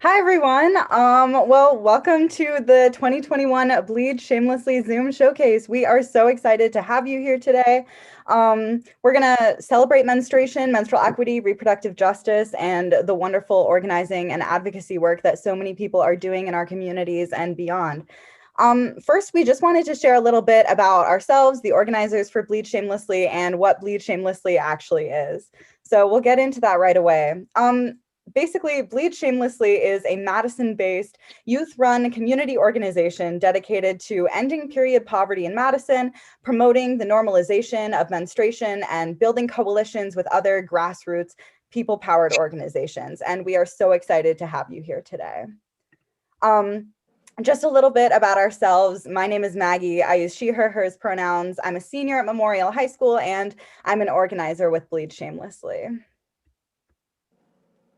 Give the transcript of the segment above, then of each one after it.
Hi, everyone. Well, welcome to the 2021 Bleed Shamelessly Zoom Showcase. We are so excited to have you here today. We're going to celebrate menstruation, menstrual equity, reproductive justice, and the wonderful organizing and advocacy work that so many people are doing in our communities and beyond. First, we just wanted to share a little bit about ourselves, the organizers for Bleed Shamelessly, and what Bleed Shamelessly actually is. So we'll get into that right away. Basically, Bleed Shamelessly is a Madison-based, youth-run community organization dedicated to ending period poverty in Madison, promoting the normalization of menstruation, and building coalitions with other grassroots, people-powered organizations. And we are so excited to have you here today. Just a little bit about ourselves. My name is Maggie. I use she, her, hers pronouns. I'm a senior at Memorial High School, and I'm an organizer with Bleed Shamelessly.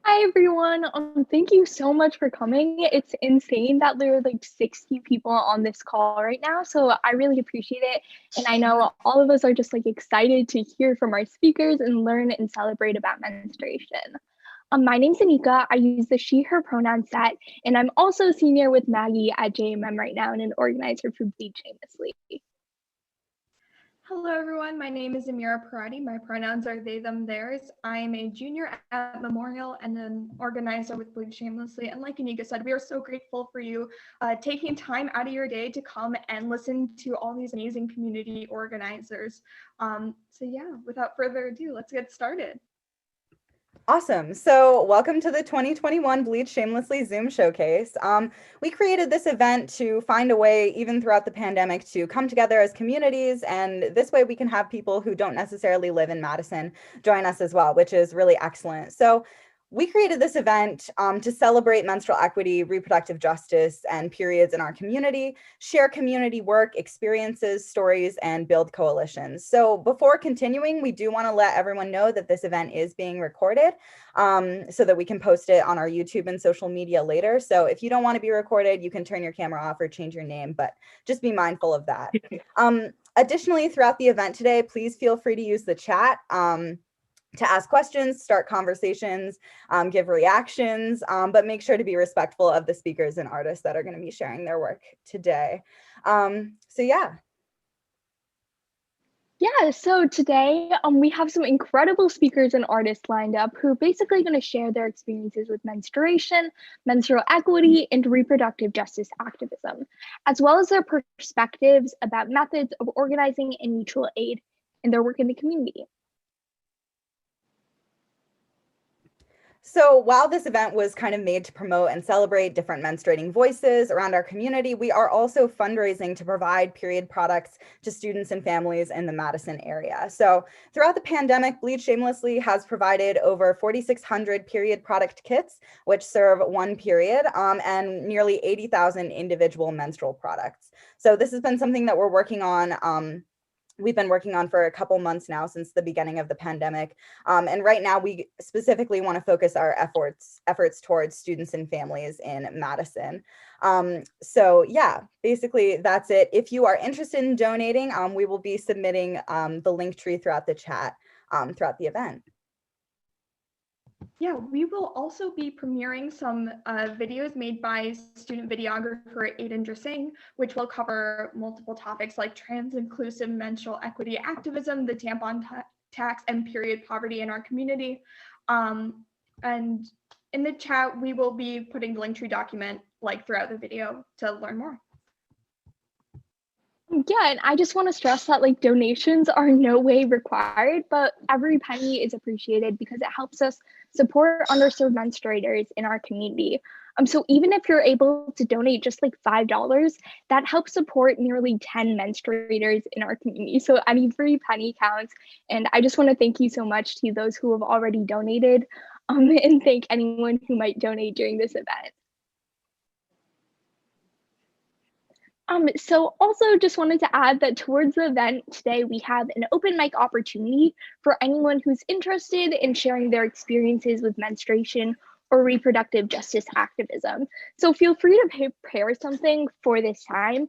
Hi everyone. Thank you so much for coming. It's insane that there are like 60 people on this call right now. So I really appreciate it. And I know all of us are just like excited to hear from our speakers and learn and celebrate about menstruation. My name's Anika. I use the she, her pronoun set, and I'm also a senior with Maggie at JMM right now and an organizer for Bleed Shamelessly. Hello, everyone. My name is Amira Parati. My pronouns are they, them, theirs. I'm a junior at Memorial and an organizer with Bleed Shamelessly. And like Anika said, we are so grateful for you taking time out of your day to come and listen to all these amazing community organizers. So yeah, without further ado, let's get started. Awesome. So welcome to the 2021 Bleed Shamelessly Zoom Showcase. We created this event to find a way, even throughout the pandemic, to come together as communities. And this way we can have people who don't necessarily live in Madison join us as well, which is really excellent. So we created this event to celebrate menstrual equity, reproductive justice, and periods in our community, share community work, experiences, stories, and build coalitions. So before continuing, we do want to let everyone know that this event is being recorded so that we can post it on our YouTube and social media later. So if you don't want to be recorded, you can turn your camera off or change your name, but just be mindful of that. Additionally, throughout the event today, please feel free to use the chat to ask questions, start conversations, give reactions, but make sure to be respectful of the speakers and artists that are going to be sharing their work today. So yeah. Yeah, so today we have some incredible speakers and artists lined up who are basically going to share their experiences with menstruation, menstrual equity, and reproductive justice activism, as well as their perspectives about methods of organizing and mutual aid in their work in the community. So while this event was kind of made to promote and celebrate different menstruating voices around our community, we are also fundraising to provide period products to students and families in the Madison area. So throughout the pandemic, Bleed Shamelessly has provided over 4,600 period product kits, which serve one period, and nearly 80,000 individual menstrual products. So this has been something that we're working on. We've been working on for a couple months now since the beginning of the pandemic. And right now we specifically want to focus our efforts towards students and families in Madison. So yeah, basically that's it. If you are interested in donating, we will be submitting the link tree throughout the chat throughout the event. Yeah, we will also be premiering some videos made by student videographer Aiden Singh, which will cover multiple topics like trans-inclusive menstrual equity activism, the tampon tax, and period poverty in our community. And in the chat, we will be putting the Linktree document like throughout the video to learn more. Yeah, and I just want to stress that like donations are no way required, but every penny is appreciated because it helps us support underserved menstruators in our community. So even if you're able to donate just like $5, that helps support nearly 10 menstruators in our community. So any free penny counts. And I just want to thank you so much to those who have already donated, and thank anyone who might donate during this event. So also just wanted to add that towards the event today, we have an open mic opportunity for anyone who's interested in sharing their experiences with menstruation or reproductive justice activism. So feel free to prepare something for this time.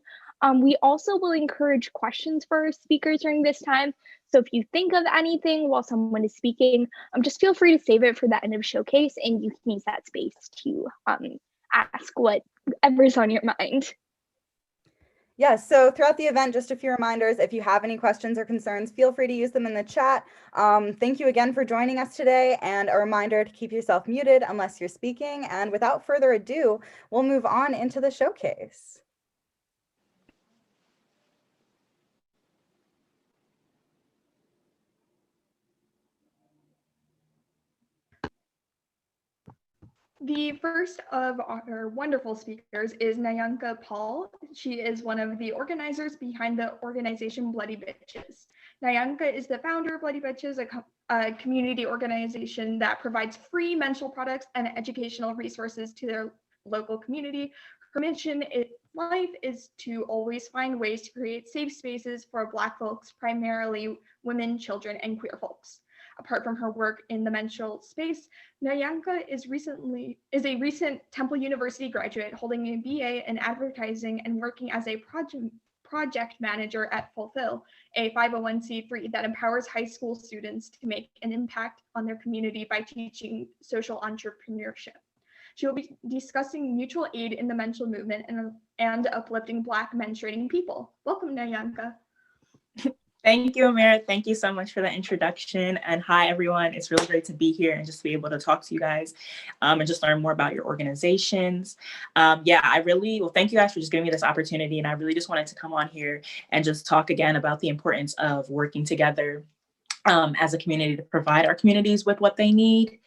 We also will encourage questions for our speakers during this time. So if you think of anything while someone is speaking, just feel free to save it for the end of showcase, and you can use that space to ask whatever's on your mind. Yes, so throughout the event, just a few reminders. If you have any questions or concerns, feel free to use them in the chat. Thank you again for joining us today, and a reminder to keep yourself muted unless you're speaking. And without further ado, we'll move on into the showcase. The first of our wonderful speakers is Nayanka Paul. She is one of the organizers behind the organization Bloody Bitches. Nayanka is the founder of Bloody Bitches, a community organization that provides free menstrual products and educational resources to their local community. Her mission in life is to always find ways to create safe spaces for Black folks, primarily women, children, and queer folks. Apart from her work in the menstrual space, Nayanka is a recent Temple University graduate holding a BA in advertising and working as a project manager at Fulfill, a 501c3 that empowers high school students to make an impact on their community by teaching social entrepreneurship. She will be discussing mutual aid in the menstrual movement and uplifting Black menstruating people. Welcome, Nayanka. Thank you, Amira. Thank you so much for the introduction. And hi, everyone. It's really great to be here and just be able to talk to you guys and just learn more about your organizations. Thank you guys for just giving me this opportunity. And I really just wanted to come on here and just talk again about the importance of working together as a community to provide our communities with what they need.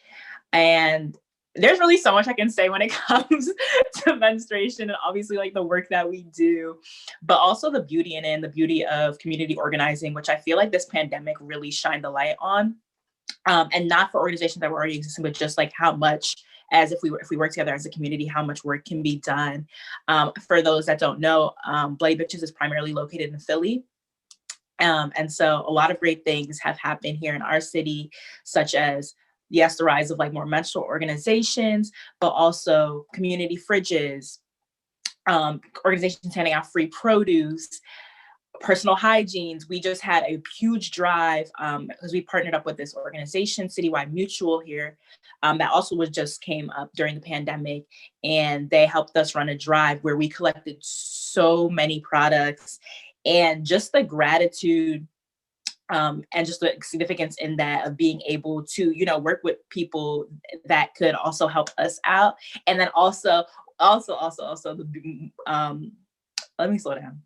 And there's really so much I can say when it comes to menstruation and obviously like the work that we do, but also the beauty in it and the beauty of community organizing, which I feel like this pandemic really shined the light on. And not for organizations that were already existing, but just like how much, as if we work together as a community, how much work can be done. For those that don't know, Bloody Bitches is primarily located in Philly. And so a lot of great things have happened here in our city, such as yes, the rise of like more menstrual organizations, but also community fridges, organizations handing out free produce, personal hygienes. We just had a huge drive because we partnered up with this organization, Citywide Mutual here, that also came up during the pandemic. And they helped us run a drive where we collected so many products, and just the gratitude and just the significance in that of being able to, work with people that could also help us out. And then also the, let me slow down.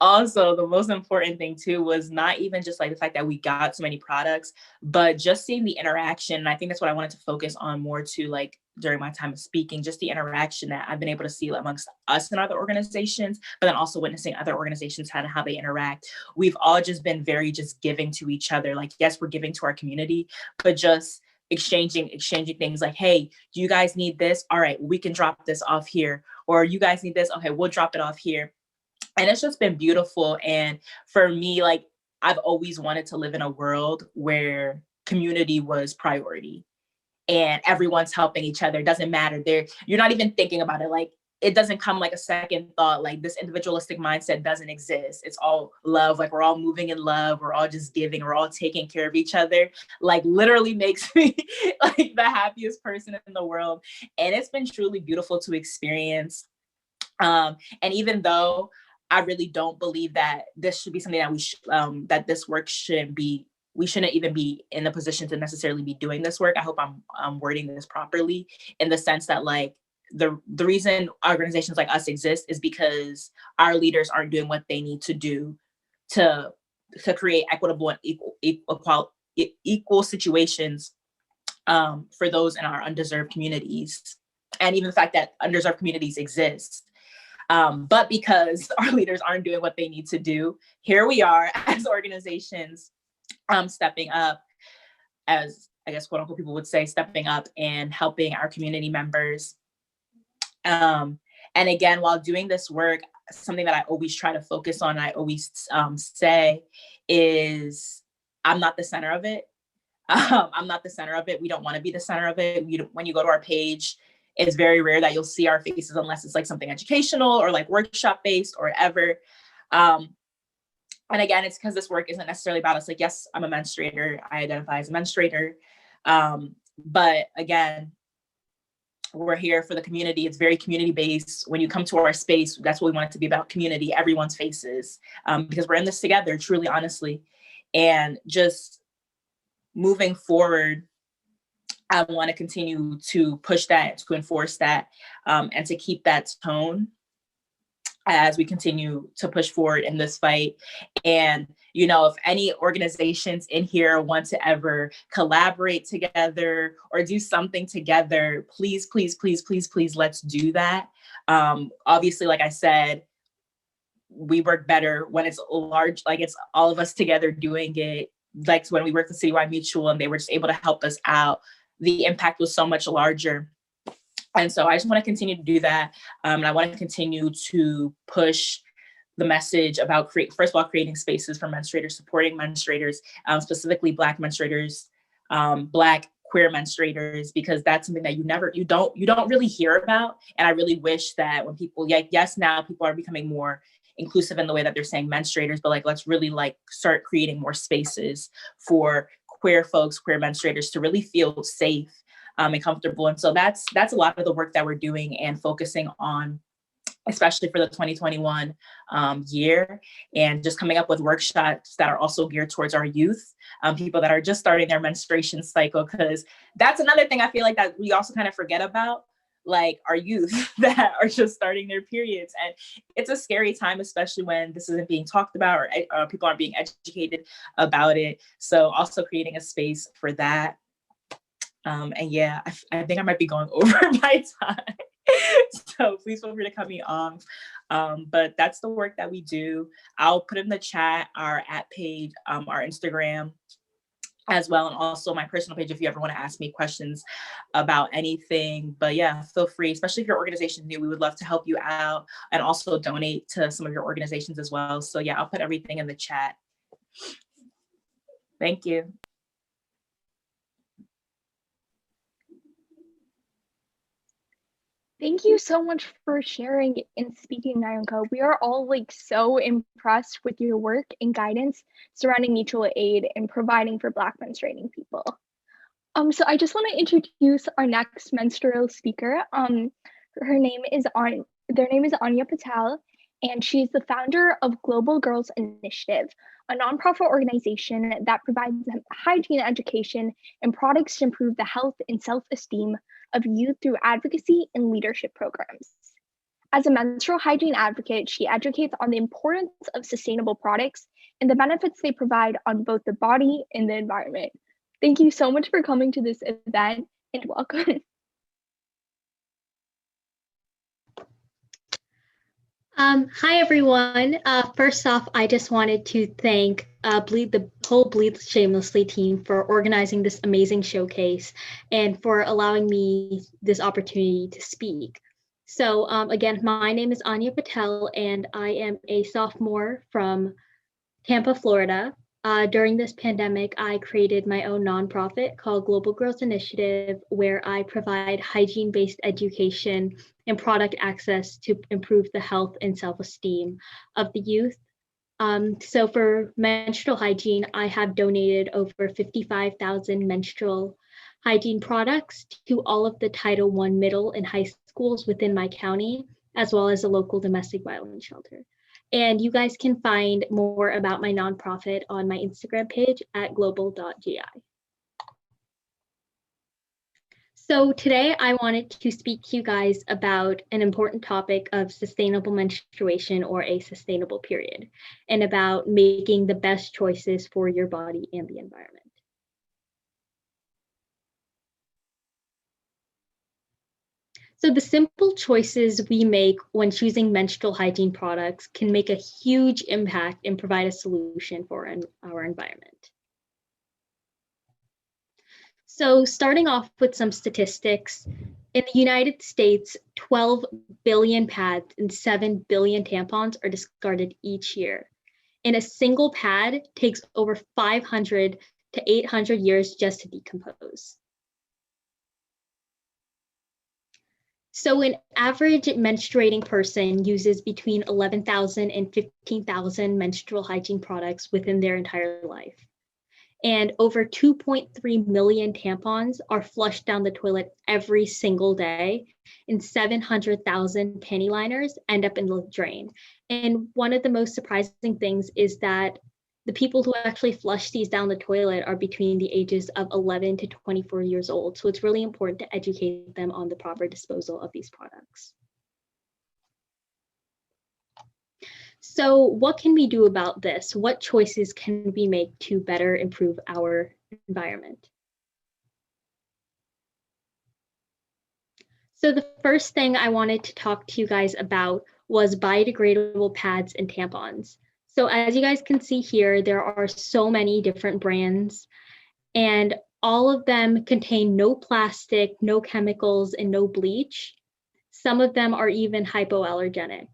Also, the most important thing too was not even just like the fact that we got so many products, but just seeing the interaction. And I think that's what I wanted to focus on more too, like during my time of speaking, just the interaction that I've been able to see amongst us and other organizations, but then also witnessing other organizations how they interact. We've all just been very giving to each other. Like, yes, we're giving to our community, but just exchanging things like, hey, do you guys need this? All right, we can drop this off here. Or you guys need this? Okay, we'll drop it off here. And it's just been beautiful. And for me, like, I've always wanted to live in a world where community was priority and everyone's helping each other. It doesn't matter. You're not even thinking about it. Like, it doesn't come like a second thought. Like, this individualistic mindset doesn't exist. It's all love. Like, we're all moving in love. We're all just giving. We're all taking care of each other. Like, literally makes me like the happiest person in the world. And it's been truly beautiful to experience. And even though I really don't believe that this should be something that that this work shouldn't be, we shouldn't even be in the position to necessarily be doing this work. I hope I'm wording this properly, in the sense that like the reason organizations like us exist is because our leaders aren't doing what they need to do to create equitable and equal situations for those in our undeserved communities. And even the fact that undeserved communities exist. But because our leaders aren't doing what they need to do, here we are as organizations stepping up, as I guess quote unquote people would say, stepping up and helping our community members. And again, while doing this work, something that I always try to focus on, I always say is, I'm not the center of it. I'm not the center of it. We don't want to be the center of it. When you go to our page, it's very rare that you'll see our faces unless it's like something educational or like workshop based or whatever. And again, it's because this work isn't necessarily about us. Like, yes, I'm a menstruator. I identify as a menstruator. But again, we're here for the community. It's very community based. When you come to our space, that's what we want it to be about: community, everyone's faces, because we're in this together, truly, honestly. And just moving forward, I want to continue to push that, to enforce that, and to keep that tone as we continue to push forward in this fight. And, you know, if any organizations in here want to ever collaborate together or do something together, please, please, please, please, please, let's do that. Obviously, like I said, we work better when it's large, like it's all of us together doing it. Like when we worked with Citywide Mutual and they were just able to help us out, the impact was so much larger. And so I just want to continue to do that. And I want to continue to push the message about first of all, creating spaces for menstruators, supporting menstruators, specifically Black menstruators, Black queer menstruators, because that's something that you don't really hear about. And I really wish that when people, yes, now people are becoming more inclusive in the way that they're saying menstruators, but like, let's really like start creating more spaces for queer folks, queer menstruators to really feel safe and comfortable. And so that's a lot of the work that we're doing and focusing on, especially for the 2021 year, and just coming up with workshops that are also geared towards our youth, people that are just starting their menstruation cycle, because that's another thing I feel like that we also kind of forget about, like our youth that are just starting their periods. And it's a scary time, especially when this isn't being talked about or people aren't being educated about it. So also creating a space for that. And yeah, I think I might be going over my time. So please feel free to cut me off. But that's the work that we do. I'll put in the chat our @page, our Instagram as well, and also my personal page if you ever want to ask me questions about anything. But yeah, feel free, especially if your organization is new, we would love to help you out and also donate to some of your organizations as well. So yeah, I'll put everything in the chat. Thank you. Thank you so much for sharing and speaking, Nyanko. We are all like so impressed with your work and guidance surrounding mutual aid and providing for Black menstruating people. So I just want to introduce our next menstrual speaker. Their name is Anya Patel, and she's the founder of Global Girls Initiative, a nonprofit organization that provides hygiene education and products to improve the health and self-esteem of youth through advocacy and leadership programs. As a menstrual hygiene advocate, she educates on the importance of sustainable products and the benefits they provide on both the body and the environment. Thank you so much for coming to this event, and welcome. Hi, everyone. First off, I just wanted to thank the whole Bleed Shamelessly team for organizing this amazing showcase and for allowing me this opportunity to speak. So again, my name is Anya Patel, and I am a sophomore from Tampa, Florida. During this pandemic, I created my own nonprofit called Global Girls Initiative, where I provide hygiene-based education and product access to improve the health and self-esteem of the youth. So for menstrual hygiene, I have donated over 55,000 menstrual hygiene products to all of the Title I middle and high schools within my county, as well as a local domestic violence shelter. And you guys can find more about my nonprofit on my Instagram page at global.gi. So today I wanted to speak to you guys about an important topic of sustainable menstruation, or a sustainable period, and about making the best choices for your body and the environment. So the simple choices we make when choosing menstrual hygiene products can make a huge impact and provide a solution for our environment. So starting off with some statistics, in the United States, 12 billion pads and 7 billion tampons are discarded each year. And a single pad takes over 500 to 800 years just to decompose. So an average menstruating person uses between 11,000 and 15,000 menstrual hygiene products within their entire life. And over 2.3 million tampons are flushed down the toilet every single day, and 700,000 panty liners end up in the drain. And one of the most surprising things is that the people who actually flush these down the toilet are between the ages of 11 to 24 years old. So it's really important to educate them on the proper disposal of these products. So what can we do about this? What choices can we make to better improve our environment? So the first thing I wanted to talk to you guys about was biodegradable pads and tampons. So as you guys can see here, there are so many different brands, and all of them contain no plastic, no chemicals, and no bleach. Some of them are even hypoallergenic,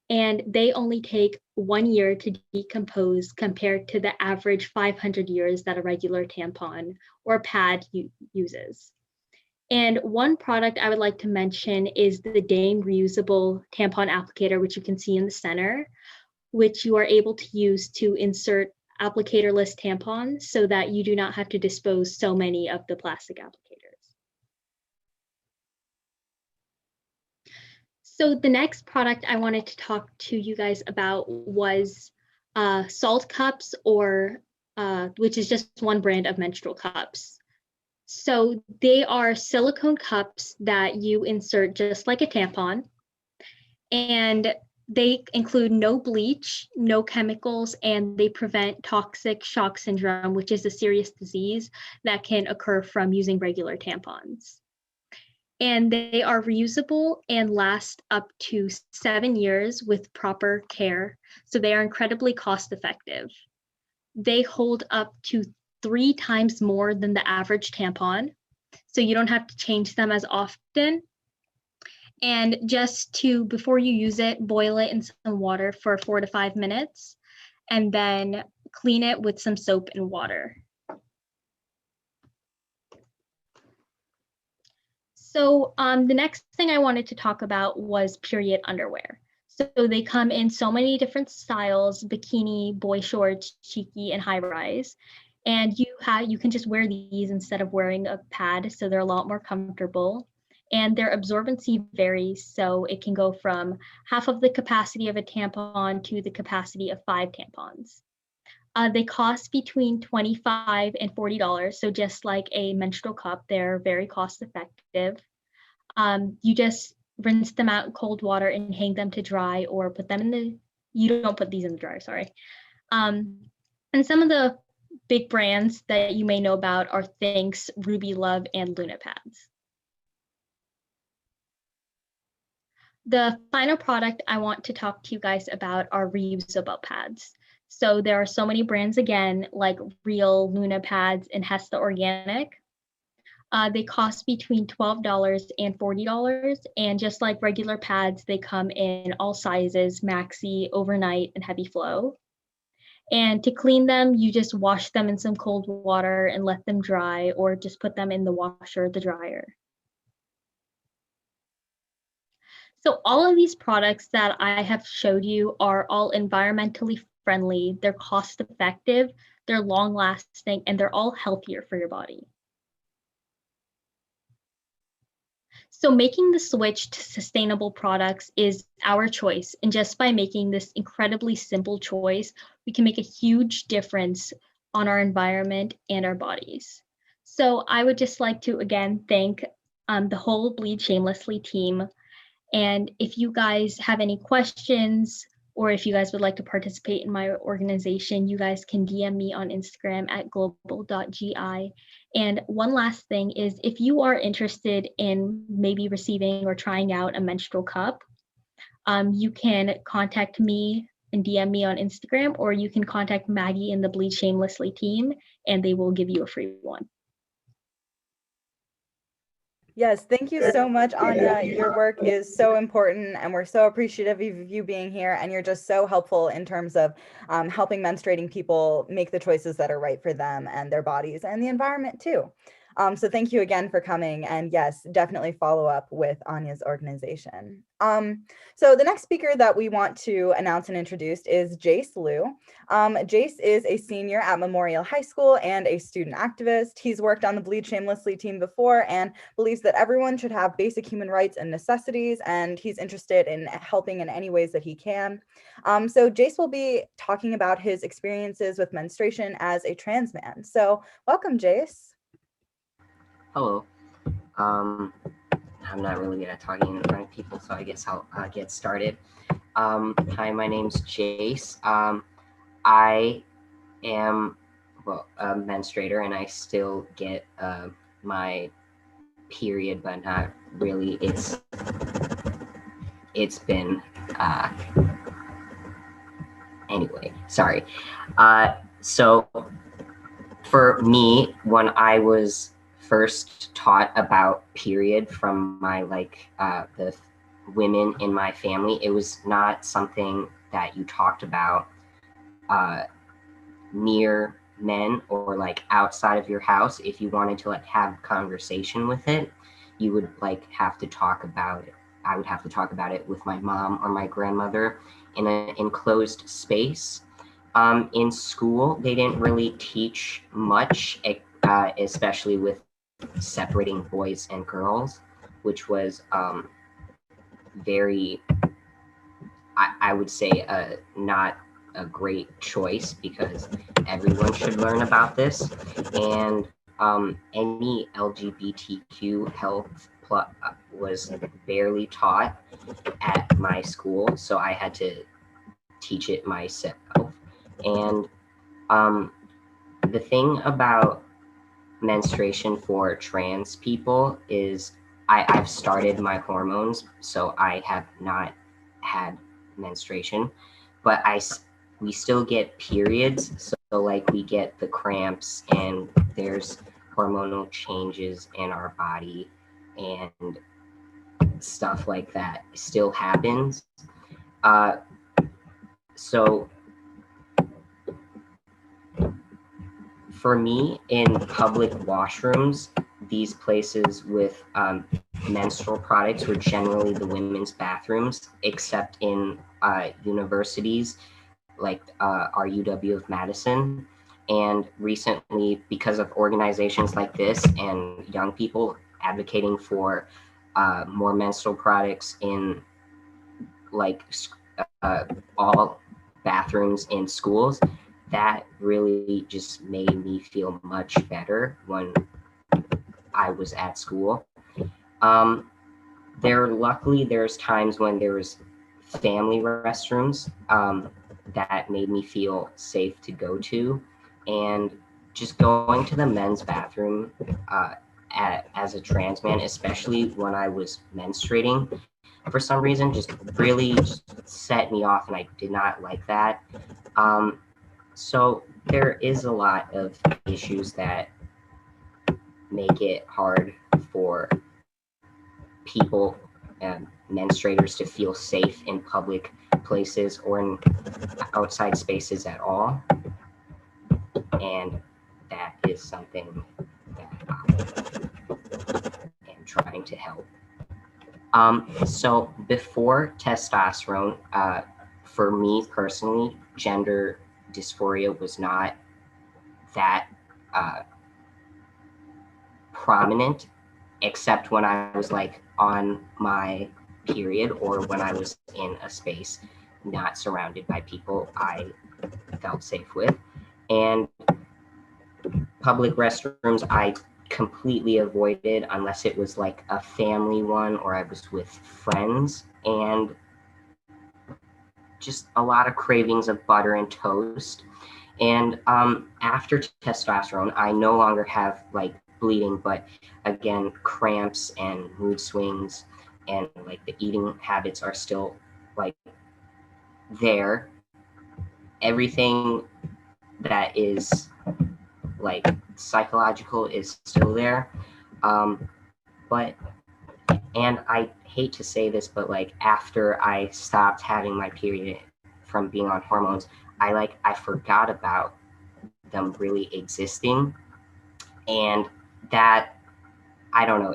and they only take 1 year to decompose compared to the average 500 years that a regular tampon or pad uses. And one product I would like to mention is the Dane reusable tampon applicator, which you can see in the center, which you are able to use to insert applicatorless tampons so that you do not have to dispose so many of the plastic applicators. So the next product I wanted to talk to you guys about was salt cups, or which is just one brand of menstrual cups. So they are silicone cups that you insert just like a tampon, and they include no bleach, no chemicals, and they prevent toxic shock syndrome, which is a serious disease that can occur from using regular tampons. And they are reusable and last up to 7 years with proper care. So they are incredibly cost effective. They hold up to 3 times more than the average tampon, so you don't have to change them as often. And before you use it, boil it in some water for 4 to 5 minutes, and then clean it with some soap and water. So the next thing I wanted to talk about was period underwear. So they come in so many different styles: bikini, boy shorts, cheeky, and high rise. And you can just wear these instead of wearing a pad, so they're a lot more comfortable. And their absorbency varies, so it can go from half of the capacity of a tampon to the capacity of 5 tampons. They cost between $25 and $40, so just like a menstrual cup, they're very cost effective. You just rinse them out in cold water and hang them to dry, or put them in you don't put these in the dryer, sorry. And some of the big brands that you may know about are Thinx, Ruby Love, and Luna pads. The final product I want to talk to you guys about are reusable pads. So there are so many brands again, like Real, Luna pads, and Hesta Organic. They cost between $12 and $40, and just like regular pads, they come in all sizes: maxi, overnight, and heavy flow. And to clean them, you just wash them in some cold water and let them dry, or just put them in the washer or the dryer. So all of these products that I have showed you are all environmentally friendly, they're cost effective, they're long lasting, and they're all healthier for your body. So making the switch to sustainable products is our choice. And just by making this incredibly simple choice, we can make a huge difference on our environment and our bodies. So I would just like to again thank the whole Bleed Shamelessly team. And if you guys have any questions, or if you guys would like to participate in my organization, you guys can DM me on Instagram at global.gi. And one last thing is, if you are interested in maybe receiving or trying out a menstrual cup, you can contact me and DM me on Instagram, or you can contact Maggie in the Bleed Shamelessly team, and they will give you a free one. Yes, thank you so much, Anya. Your work is so important, and we're so appreciative of you being here. And you're just so helpful in terms of helping menstruating people make the choices that are right for them and their bodies and the environment too. So thank you again for coming. And yes, definitely follow up with Anya's organization. So the next speaker that we want to announce and introduce is Jace Liu. Jace is a senior at Memorial High School and a student activist. He's worked on the Bleed Shamelessly team before and believes that everyone should have basic human rights and necessities, and he's interested in helping in any ways that he can. So Jace will be talking about his experiences with menstruation as a trans man. So welcome, Jace. Hello. I'm not really good at talking in front of people, so I guess I'll get started. Hi, my name's Jace. I am a menstruator, and I still get my period, but not really. It's been anyway. Sorry. So for me, when I was first taught about period from my the women in my family, it was not something that you talked about near men or like outside of your house. If you wanted to like have a conversation with it, you would like have to talk about it. I would have to talk about it with my mom or my grandmother in an enclosed space. In school, they didn't really teach much, especially with separating boys and girls, which was very, I would say, not a great choice, because everyone should learn about this. And any LGBTQ health was barely taught at my school, so I had to teach it myself. And the thing about menstruation for trans people is I've started my hormones, so I have not had menstruation, but we still get periods. So like we get the cramps, and there's hormonal changes in our body, and stuff like that still happens. So for me, in public washrooms, these places with menstrual products were generally the women's bathrooms, except in universities like our UW of Madison. And recently, because of organizations like this and young people advocating for more menstrual products in like all bathrooms in schools, that really just made me feel much better when I was at school. Luckily, there's times when there's family restrooms that made me feel safe to go to, and just going to the men's bathroom as a trans man, especially when I was menstruating, for some reason, just really set me off, and I did not like that. So there is a lot of issues that make it hard for people, menstruators, to feel safe in public places or in outside spaces at all. And that is something that I am trying to help. So before testosterone, for me personally, gender dysphoria was not that prominent, except when I was like on my period or when I was in a space not surrounded by people I felt safe with. And public restrooms I completely avoided unless it was like a family one or I was with friends, and just a lot of cravings of butter and toast. And after testosterone, I no longer have like bleeding, but again, cramps and mood swings, and like the eating habits are still like there. Everything that is like psychological is still there. And I hate to say this, but like after I stopped having my period from being on hormones, I forgot about them really existing. And that, I don't know,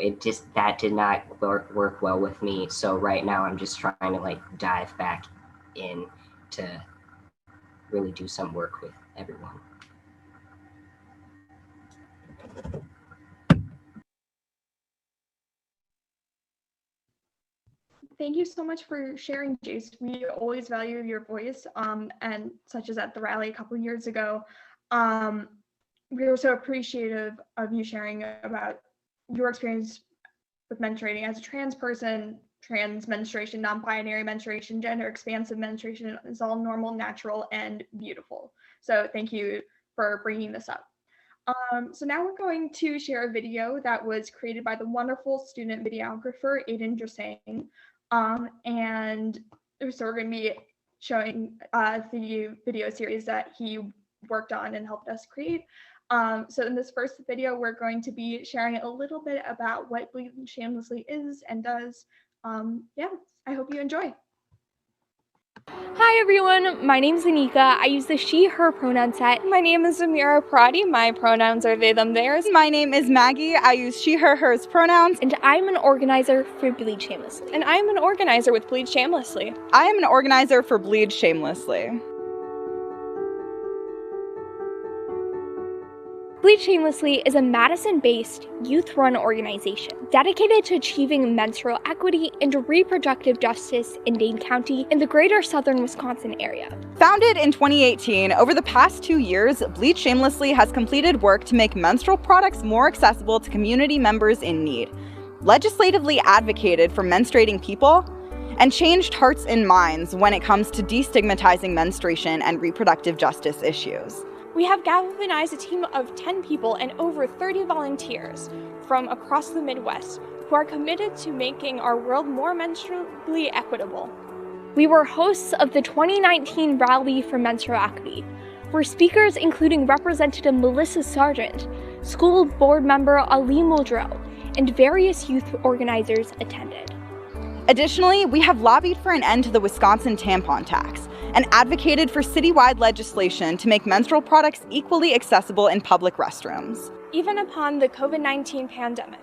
that did not work well with me. So right now I'm just trying to like dive back in to really do some work with everyone. Thank you so much for sharing, Jace. We always value your voice, and such as at the rally a couple years ago. We were so appreciative of you sharing about your experience with menstruating as a trans person. Trans menstruation, non-binary menstruation, gender expansive menstruation is all normal, natural, and beautiful. So thank you for bringing this up. So now we're going to share a video that was created by the wonderful student videographer, Aiden Dressing. And so we're going to be showing the video series that he worked on and helped us create. So in this first video, we're going to be sharing a little bit about what Bleed Shamelessly is and does. Yeah, I hope you enjoy. Hi everyone, my name is Anika. I use the she, her pronoun set. My name is Amira Parati. My pronouns are they, them, theirs. My name is Maggie. I use she, her, hers pronouns. And I'm an organizer for Bleed Shamelessly. And I'm an organizer with Bleed Shamelessly. I am an organizer for Bleed Shamelessly. Bleed Shamelessly is a Madison-based, youth-run organization dedicated to achieving menstrual equity and reproductive justice in Dane County in the greater southern Wisconsin area. Founded in 2018, over the past 2 years, Bleed Shamelessly has completed work to make menstrual products more accessible to community members in need, legislatively advocated for menstruating people, and changed hearts and minds when it comes to destigmatizing menstruation and reproductive justice issues. We have galvanized a team of 10 people and over 30 volunteers from across the Midwest who are committed to making our world more menstrually equitable. We were hosts of the 2019 Rally for Menstrual Equity, where speakers including Representative Melissa Sargent, school board member Ali Muldrow, and various youth organizers attended. Additionally, we have lobbied for an end to the Wisconsin tampon tax and advocated for citywide legislation to make menstrual products equally accessible in public restrooms. Even upon the COVID-19 pandemic,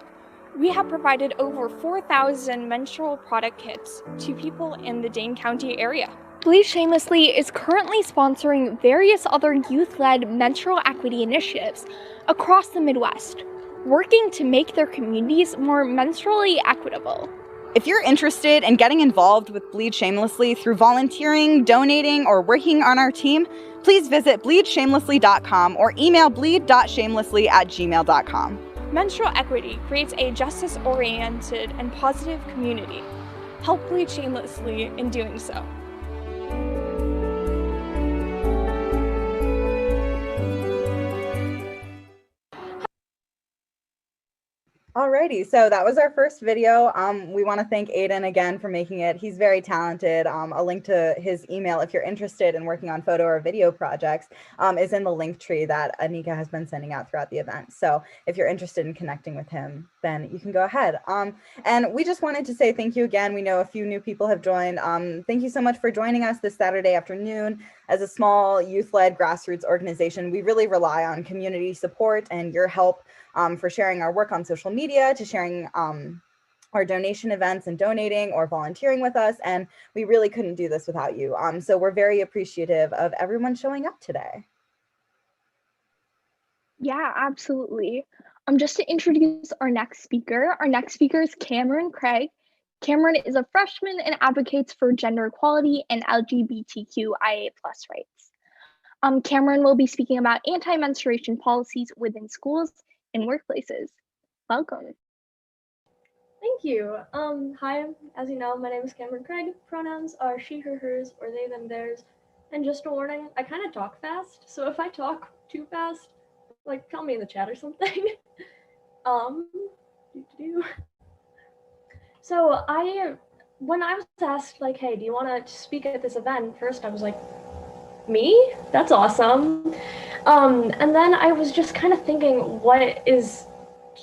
we have provided over 4,000 menstrual product kits to people in the Dane County area. Bleed Shamelessly is currently sponsoring various other youth-led menstrual equity initiatives across the Midwest, working to make their communities more menstrually equitable. If you're interested in getting involved with Bleed Shamelessly through volunteering, donating, or working on our team, please visit bleedshamelessly.com or email bleed.shamelessly@gmail.com. Menstrual equity creates a justice-oriented and positive community. Help Bleed Shamelessly in doing so. Alrighty, so that was our first video. We want to thank Aiden again for making it. He's very talented. A link to his email, if you're interested in working on photo or video projects, is in the link tree that Anika has been sending out throughout the event. So if you're interested in connecting with him, then you can go ahead. And we just wanted to say thank you again. We know a few new people have joined. Thank you so much for joining us this Saturday afternoon. As a small youth-led grassroots organization, we really rely on community support and your help for sharing our work on social media, to sharing our donation events and donating or volunteering with us. And we really couldn't do this without you. So we're very appreciative of everyone showing up today. Yeah, absolutely. Just to introduce our next speaker is Cameron Craig. Cameron is a freshman and advocates for gender equality and LGBTQIA+ rights. Cameron will be speaking about anti-menstruation policies within schools and workplaces. Welcome. Thank you. Hi, as you know, my name is Cameron Craig. Pronouns are she, her, hers, or they, them, theirs. And just a warning, I kind of talk fast, so if I talk too fast, like tell me in the chat or something. So when I was asked like, hey, do you want to speak at this event? First, I was like, me? That's awesome. And then I was just kind of thinking, what is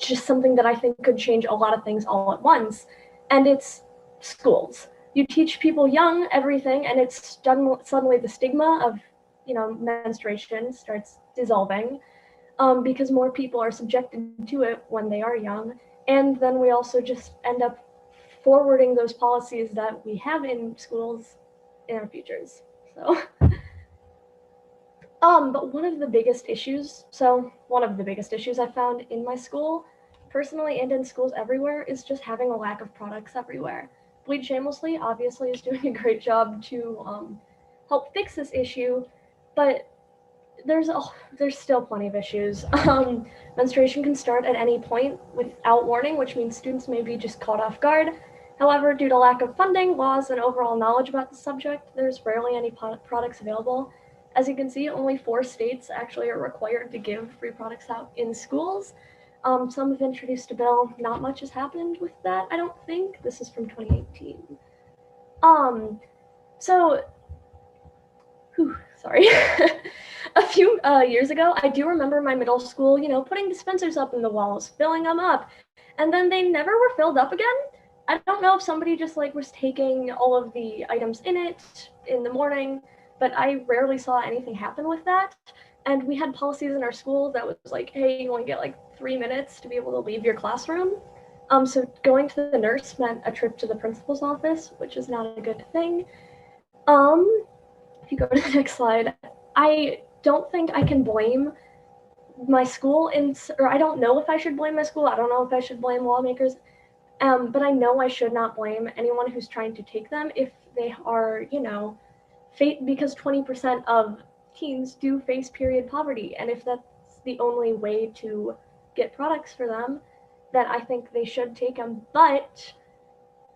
just something that I think could change a lot of things all at once? And it's schools. You teach people young everything, and it's done, suddenly the stigma of, menstruation starts dissolving. because more people are subjected to it when they are young. And then we also just end up forwarding those policies that we have in schools in our futures. So, but one of the biggest issues I found in my school, personally and in schools everywhere, is just having a lack of products everywhere. Bleed Shamelessly obviously is doing a great job to help fix this issue, but there's still plenty of issues. Menstruation can start at any point without warning, which means students may be just caught off guard. However, due to lack of funding, laws, and overall knowledge about the subject, there's rarely any products available. As you can see, only 4 states actually are required to give free products out in schools. Some have introduced a bill. Not much has happened with that, I don't think. This is from 2018. Sorry. A few years ago, I do remember my middle school, putting dispensers up in the walls, filling them up, and then they never were filled up again. I don't know if somebody just was taking all of the items in it in the morning, but I rarely saw anything happen with that. And we had policies in our school that was like, hey, you only get 3 minutes to be able to leave your classroom. So going to the nurse meant a trip to the principal's office, which is not a good thing. If you go to the next slide, I don't think I can blame my school, or I don't know if I should blame my school. I don't know if I should blame lawmakers, but I know I should not blame anyone who's trying to take them if they are, because 20% of teens do face period poverty, and if that's the only way to get products for them, then I think they should take them. But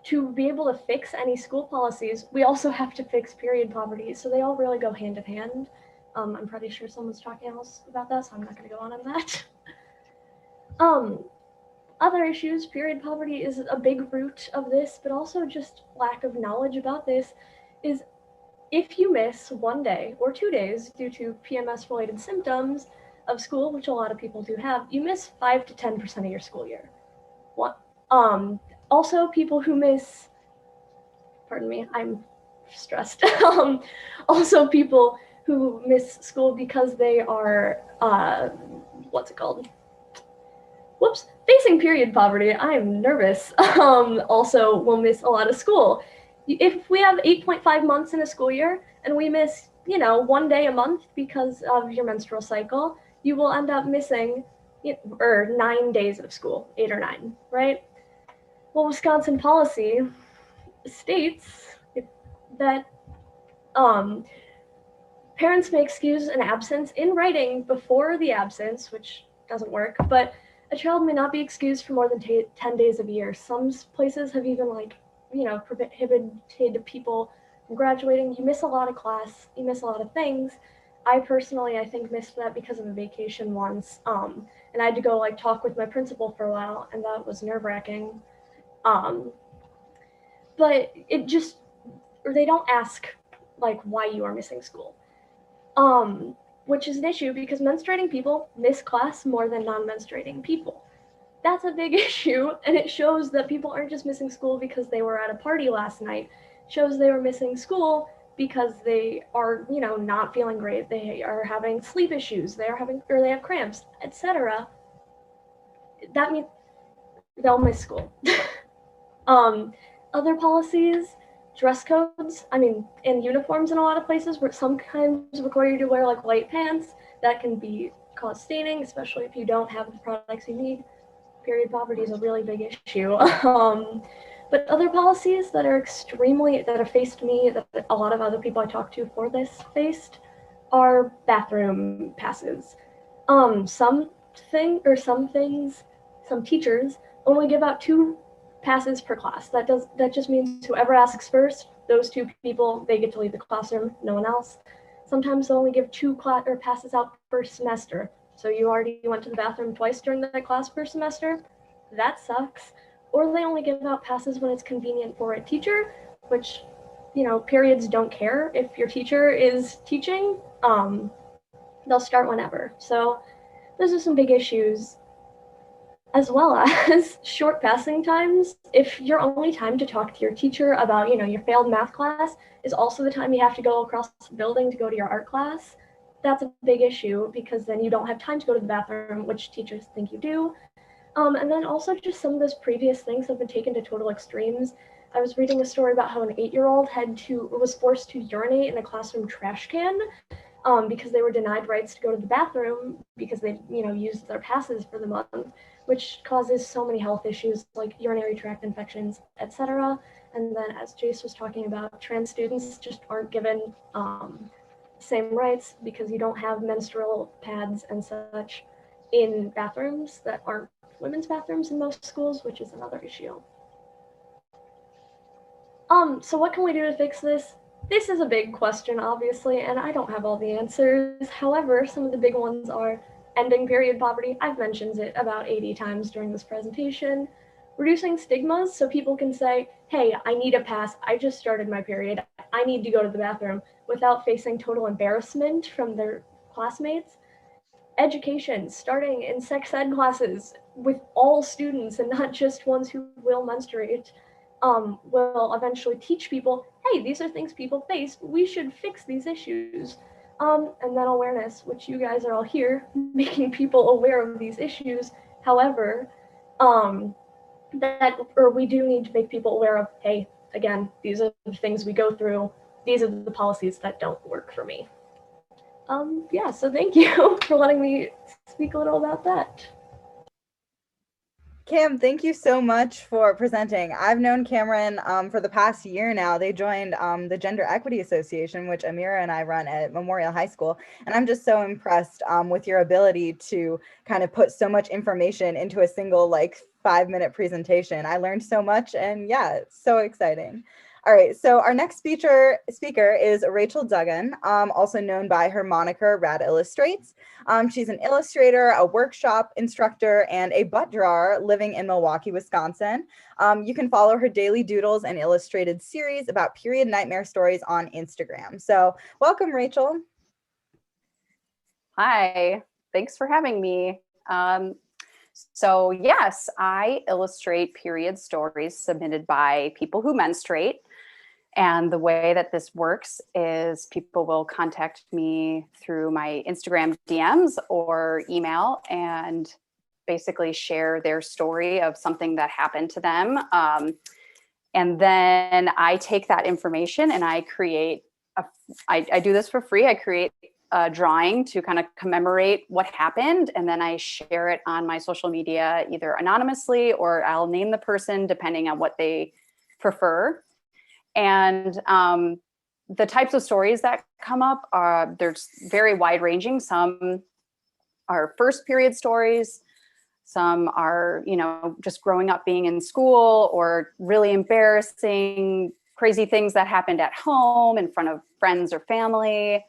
to be able to fix any school policies, we also have to fix period poverty. So they all really go hand in hand. I'm pretty sure someone's talking else about that, so I'm not going to go on that. Other issues, period poverty is a big root of this, but also just lack of knowledge about this is if you miss 1 day or 2 days due to PMS-related symptoms of school, which a lot of people do have, you miss 5 to 10% of your school year. Also, people who miss, pardon me, I'm stressed. Also, people who miss school because they are, facing period poverty. I am nervous. Also will miss a lot of school. If we have 8.5 months in a school year and we miss, 1 day a month because of your menstrual cycle, you will end up missing 9 days of school, 8 or 9, right? Well, Wisconsin policy states that parents may excuse an absence in writing before the absence, which doesn't work, but a child may not be excused for more than 10 days of a year. Some places have even prohibited people from graduating. You miss a lot of class, you miss a lot of things. I personally, I think, missed that because of a vacation once, and I had to go talk with my principal for a while, and that was nerve-wracking. But they don't ask why you are missing school, which is an issue because menstruating people miss class more than non-menstruating people. That's a big issue, and it shows that people aren't just missing school because they were at a party last night. It shows they were missing school because they are, not feeling great. They are having sleep issues. They have cramps, etc. That means they'll miss school. Other policies, dress codes, and uniforms in a lot of places where sometimes require you to wear light pants. That can cause staining, especially if you don't have the products you need. Period poverty is a really big issue. But other policies that have faced me, that a lot of other people I talked to for this faced, are bathroom passes. Some teachers only give out 2 passes per class. That just means whoever asks first, those 2 people, they get to leave the classroom, no one else. Sometimes they'll only give 2 passes out per semester. So you already went to the bathroom twice during that class per semester. That sucks. Or they only give out passes when it's convenient for a teacher, which, periods don't care. If your teacher is teaching, they'll start whenever. So those are some big issues, as well as short passing times. If your only time to talk to your teacher about, your failed math class is also the time you have to go across the building to go to your art class, that's a big issue because then you don't have time to go to the bathroom, which teachers think you do. And then also just some of those previous things have been taken to total extremes. I was reading a story about how an 8-year-old was forced to urinate in a classroom trash can because they were denied rights to go to the bathroom because they, used their passes for the month, which causes so many health issues like urinary tract infections, etc. And then, as Jace was talking about, trans students just aren't given same rights because you don't have menstrual pads and such in bathrooms that aren't women's bathrooms in most schools, which is another issue. So what can we do to fix this? This is a big question, obviously, and I don't have all the answers. However, some of the big ones are ending period poverty. I've mentioned it about 80 times during this presentation. Reducing stigmas so people can say, hey, I need a pass. I just started my period. I need to go to the bathroom without facing total embarrassment from their classmates. Education, starting in sex ed classes with all students and not just ones who will menstruate, will eventually teach people, hey, these are things people face. We should fix these issues. And then awareness, which you guys are all here, making people aware of these issues. However, we do need to make people aware of, hey, again, these are the things we go through. These are the policies that don't work for me. Yeah, so thank you for letting me speak a little about that. Cam, thank you so much for presenting. I've known Cameron for the past year now. They joined the Gender Equity Association, which Amira and I run at Memorial High School. And I'm just so impressed with your ability to kind of put so much information into a single 5-minute presentation. I learned so much, and yeah, it's so exciting. All right, so our next speaker is Rachel Duggan, also known by her moniker Rad Illustrates. She's an illustrator, a workshop instructor, and a butt drawer living in Milwaukee, Wisconsin. You can follow her daily doodles and illustrated series about period nightmare stories on Instagram. So welcome, Rachel. Hi, thanks for having me. So yes, I illustrate period stories submitted by people who menstruate. And the way that this works is people will contact me through my Instagram DMs or email and basically share their story of something that happened to them. And then I take that information and I create, I do this for free. I create a drawing to kind of commemorate what happened. And then I share it on my social media, either anonymously or I'll name the person depending on what they prefer. And the types of stories that come up are, there's very wide ranging. Some are first period stories. Some are, just growing up being in school or really embarrassing, crazy things that happened at home in front of friends or family,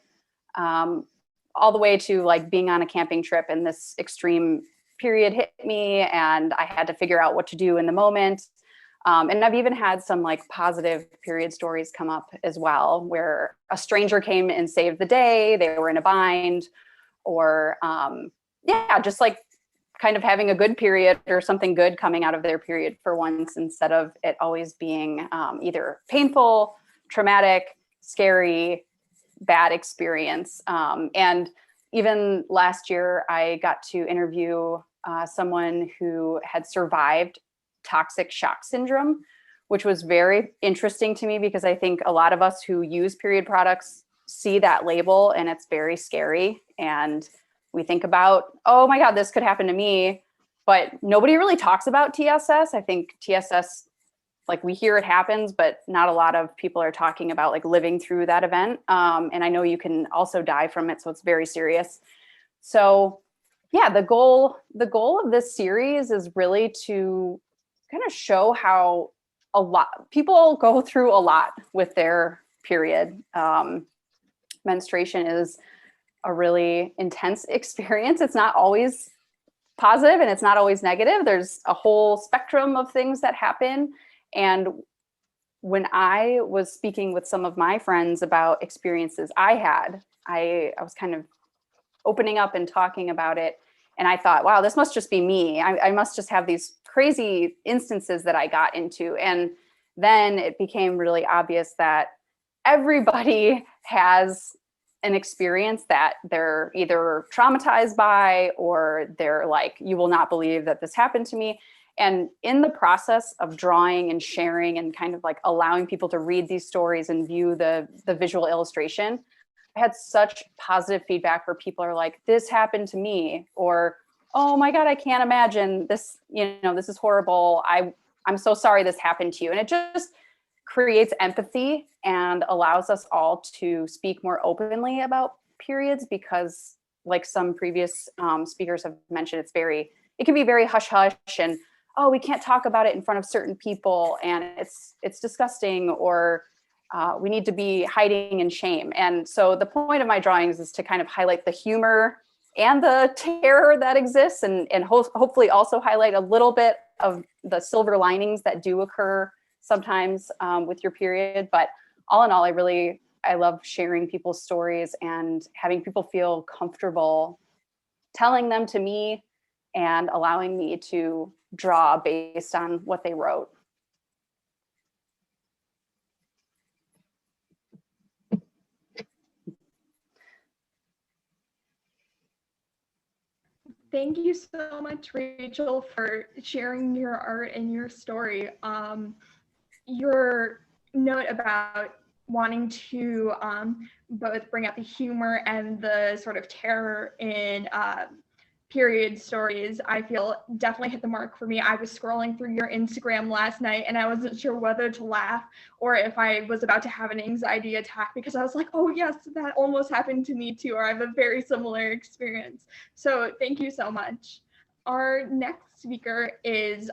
all the way to being on a camping trip and this extreme period hit me and I had to figure out what to do in the moment. And I've even had some positive period stories come up as well, where a stranger came and saved the day, they were in a bind, or just kind of having a good period or something good coming out of their period for once, instead of it always being either painful, traumatic, scary, bad experience. And even last year, I got to interview someone who had survived toxic shock syndrome, which was very interesting to me because I think a lot of us who use period products see that label and it's very scary. And we think about, oh my God, this could happen to me. But nobody really talks about TSS. I think TSS, we hear it happens, but not a lot of people are talking about living through that event. And I know you can also die from it. So it's very serious. So yeah, the goal of this series is really to kind of show how a lot people go through a lot with their period. Menstruation is a really intense experience. It's not always positive and it's not always negative. There's a whole spectrum of things that happen. And when I was speaking with some of my friends about experiences I had, I was kind of opening up and talking about it. And I thought, wow, this must just be me. I must just have these crazy instances that I got into. And then it became really obvious that everybody has an experience that they're either traumatized by, or they're like, you will not believe that this happened to me. And in the process of drawing and sharing and kind of like allowing people to read these stories and view the visual illustration, I had such positive feedback where people are like, this happened to me, or, oh my God, I can't imagine this, this is horrible. I'm so sorry this happened to you. And it just creates empathy and allows us all to speak more openly about periods, because like some previous speakers have mentioned, it can be very hush hush, and oh, we can't talk about it in front of certain people, and it's disgusting, or we need to be hiding in shame. And so the point of my drawings is to kind of highlight the humor and the terror that exists, and hopefully also highlight a little bit of the silver linings that do occur sometimes with your period. But all in all, I love sharing people's stories and having people feel comfortable telling them to me and allowing me to draw based on what they wrote. Thank you so much, Rachel, for sharing your art and your story. Your note about wanting to both bring out the humor and the sort of terror in period stories, I feel definitely hit the mark for me. I was scrolling through your Instagram last night and I wasn't sure whether to laugh or if I was about to have an anxiety attack, because I was like, oh yes, that almost happened to me too, or I have a very similar experience. So thank you so much. Our next speaker is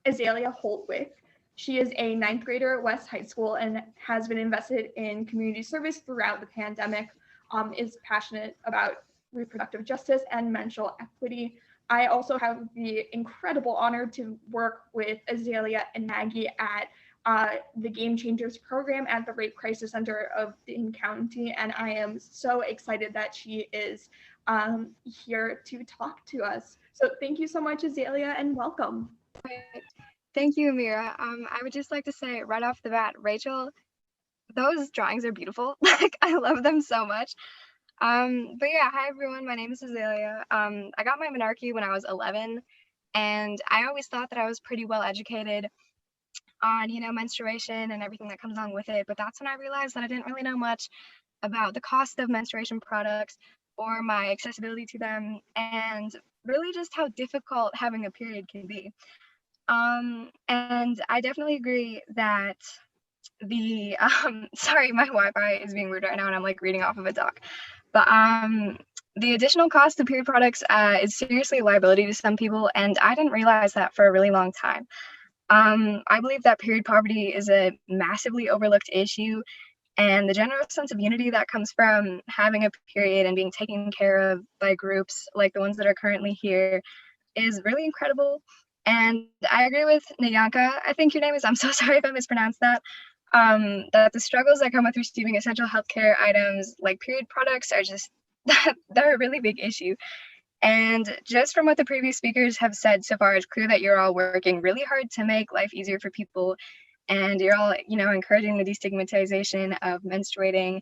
Azalea Holtwick. She is a 9th grader at West High School and has been invested in community service throughout the pandemic, is passionate about reproductive justice and menstrual equity. I also have the incredible honor to work with Azalea and Maggie at the Game Changers program at the Rape Crisis Center of Dane County, and I am so excited that she is here to talk to us. So thank you so much, Azalea, and welcome. Thank you, Amira. I would just like to say right off the bat, Rachel, those drawings are beautiful. Like, I love them so much. But yeah, hi everyone, my name is Azalea. I got my menarche when I was 11, and I always thought that I was pretty well educated on, menstruation and everything that comes along with it. But that's when I realized that I didn't really know much about the cost of menstruation products or my accessibility to them, and really just how difficult having a period can be. And I definitely agree that the sorry, my Wi-Fi is being weird right now and I'm like reading off of a doc. But the additional cost of period products is seriously a liability to some people, and I didn't realize that for a really long time. I believe that period poverty is a massively overlooked issue, and the general sense of unity that comes from having a period and being taken care of by groups like the ones that are currently here is really incredible. And I agree with Nyanka, I think your name is, I'm so sorry if I mispronounced that, that the struggles that come with receiving essential healthcare items like period products are just, they're a really big issue. And just from what the previous speakers have said so far, it's clear that you're all working really hard to make life easier for people, and you're all, encouraging the destigmatization of menstruating.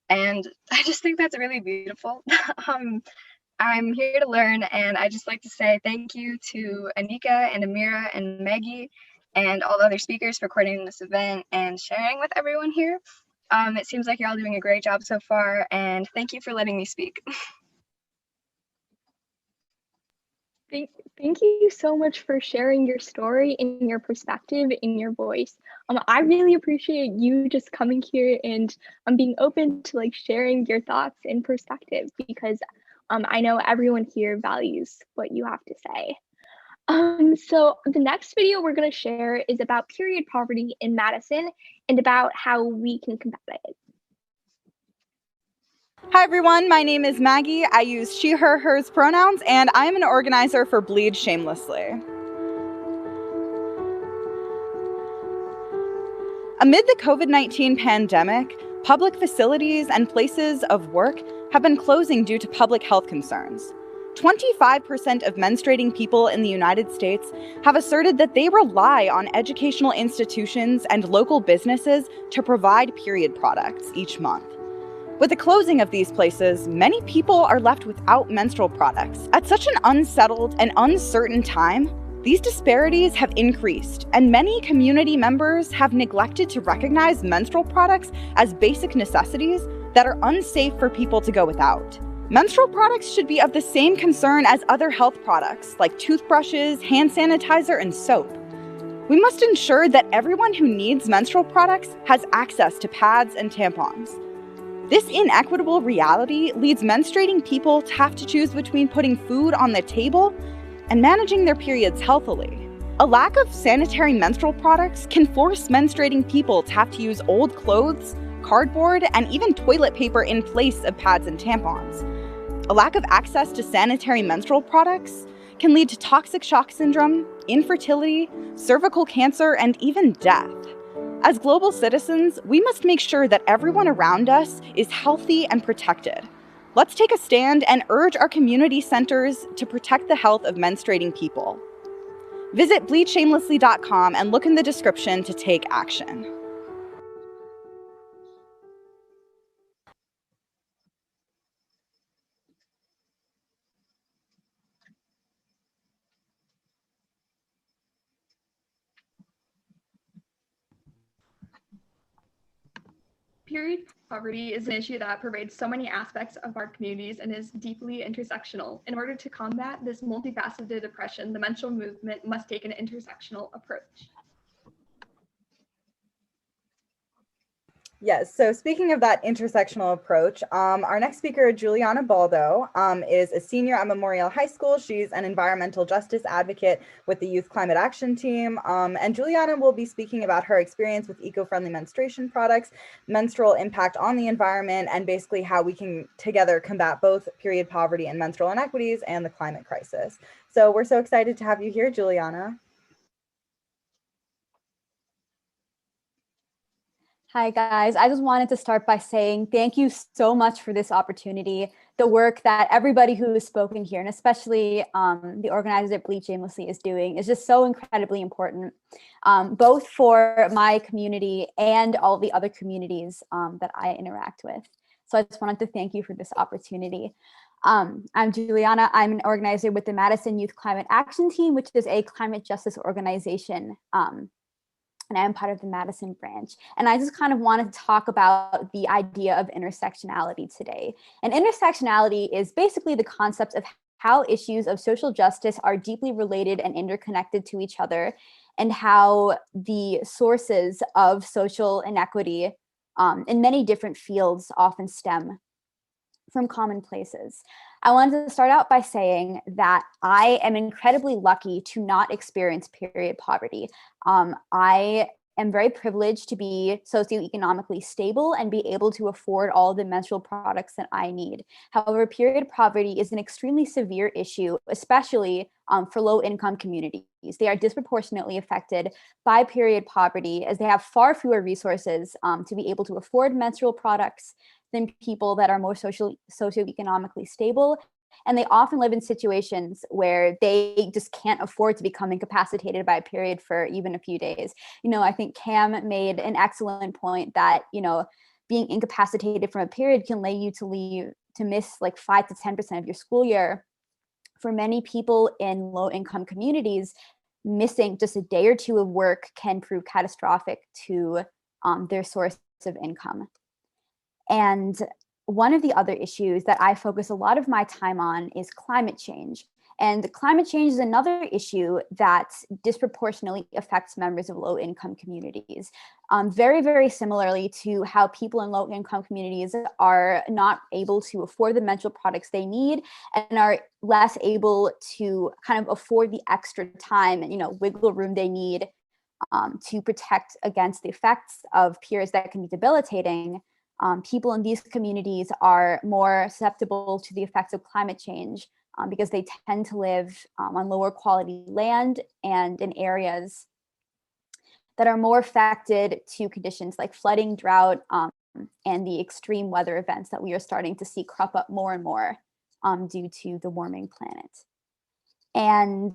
And I just think that's really beautiful. I'm here to learn, and I just like to say thank you to Anika and Amira and Maggie and all the other speakers for coordinating this event and sharing with everyone here. It seems like you're all doing a great job so far, and thank you for letting me speak. Thank you so much for sharing your story and your perspective in your voice. I really appreciate you just coming here and being open to like sharing your thoughts and perspective, because I know everyone here values what you have to say. So the next video we're going to share is about period poverty in Madison and about how we can combat it. Hi everyone, my name is Maggie. I use she, her, hers pronouns, and I am an organizer for Bleed Shamelessly. Amid the COVID-19 pandemic, public facilities and places of work have been closing due to public health concerns. 25% of menstruating people in the United States have asserted that they rely on educational institutions and local businesses to provide period products each month. With the closing of these places, many people are left without menstrual products. At such an unsettled and uncertain time, these disparities have increased, and many community members have neglected to recognize menstrual products as basic necessities that are unsafe for people to go without. Menstrual products should be of the same concern as other health products like toothbrushes, hand sanitizer, and soap. We must ensure that everyone who needs menstrual products has access to pads and tampons. This inequitable reality leads menstruating people to have to choose between putting food on the table and managing their periods healthily. A lack of sanitary menstrual products can force menstruating people to have to use old clothes, cardboard, and even toilet paper in place of pads and tampons. A lack of access to sanitary menstrual products can lead to toxic shock syndrome, infertility, cervical cancer, and even death. As global citizens, we must make sure that everyone around us is healthy and protected. Let's take a stand and urge our community centers to protect the health of menstruating people. Visit bleedshamelessly.com and look in the description to take action. Period poverty is an issue that pervades so many aspects of our communities and is deeply intersectional. In order to combat this multifaceted oppression, the menstrual movement must take an intersectional approach. Yes, so speaking of that intersectional approach, our next speaker, Juliana Baldo, is a senior at Memorial High School. She's an environmental justice advocate with the Youth Climate Action Team. And Juliana will be speaking about her experience with eco-friendly menstruation products, menstrual impact on the environment, and basically how we can together combat both period poverty and menstrual inequities and the climate crisis. So we're so excited to have you here, Juliana. Hi, guys. I just wanted to start by saying thank you so much for this opportunity. The work that everybody who has spoken here, and especially the organizers at Bleed Shamelessly is doing, is just so incredibly important, both for my community and all the other communities that I interact with. So I just wanted to thank you for this opportunity. I'm Juliana. I'm an organizer with the Madison Youth Climate Action Team, which is a climate justice organization. And I'm part of the Madison branch. And I just kind of wanted to talk about the idea of intersectionality today. And intersectionality is basically the concept of how issues of social justice are deeply related and interconnected to each other, and how the sources of social inequity in many different fields often stem from common places. I wanted to start out by saying that I am incredibly lucky to not experience period poverty. I am very privileged to be socioeconomically stable and be able to afford all the menstrual products that I need. However, period poverty is an extremely severe issue, especially for low-income communities. They are disproportionately affected by period poverty as they have far fewer resources to be able to afford menstrual products than people that are more socioeconomically stable. And they often live in situations where they just can't afford to become incapacitated by a period for even a few days. I think Cam made an excellent point that, being incapacitated from a period can lay you to miss like 5 to 10% of your school year. For many people in low-income communities, missing just a day or two of work can prove catastrophic to their source of income. And one of the other issues that I focus a lot of my time on is climate change. And climate change is another issue that disproportionately affects members of low-income communities. Very, very similarly to how people in low-income communities are not able to afford the menstrual products they need and are less able to kind of afford the extra time and wiggle room they need to protect against the effects of periods that can be debilitating. People in these communities are more susceptible to the effects of climate change because they tend to live on lower quality land and in areas that are more affected to conditions like flooding, drought, and the extreme weather events that we are starting to see crop up more and more due to the warming planet. And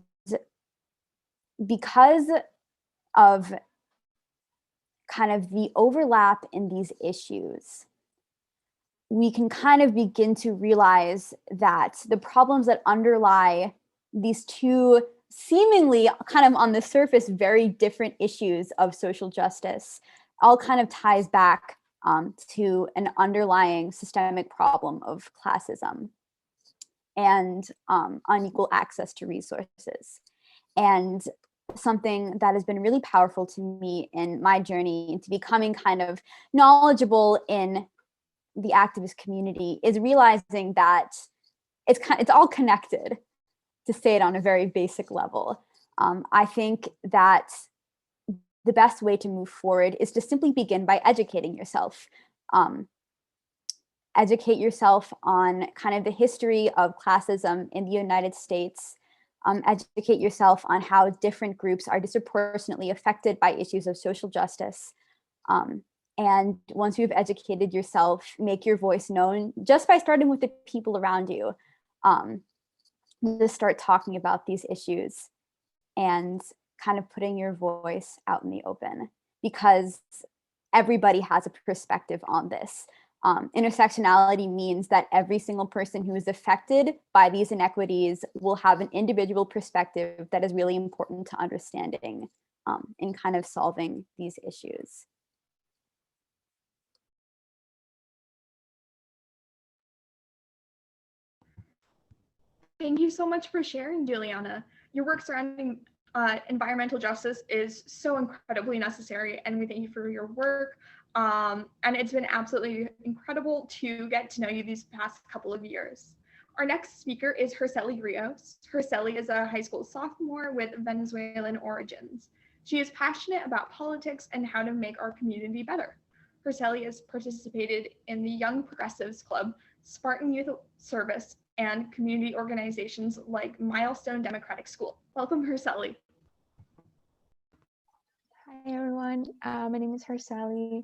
because of kind of the overlap in these issues, we can kind of begin to realize that the problems that underlie these two seemingly kind of on the surface very different issues of social justice all kind of ties back to an underlying systemic problem of classism and unequal access to resources. And something that has been really powerful to me in my journey into becoming kind of knowledgeable in the activist community is realizing that it's all connected, to say it on a very basic level. I think that the best way to move forward is to simply begin by educating yourself. Educate yourself on kind of the history of classism in the United States. Educate yourself on how different groups are disproportionately affected by issues of social justice. And once you've educated yourself, make your voice known just by starting with the people around you. Just start talking about these issues and kind of putting your voice out in the open, because everybody has a perspective on this. Intersectionality means that every single person who is affected by these inequities will have an individual perspective that is really important to understanding in kind of solving these issues. Thank you so much for sharing, Juliana. Your work surrounding environmental justice is so incredibly necessary, and we thank you for your work. And it's been absolutely incredible to get to know you these past couple of years. Our next speaker is Herceli Rios. Herceli is a high school sophomore with Venezuelan origins. She is passionate about politics and how to make our community better. Herceli has participated in the Young Progressives Club, Spartan Youth Service, and community organizations like Milestone Democratic School. Welcome, Herceli. Hi, everyone. My name is Herceli.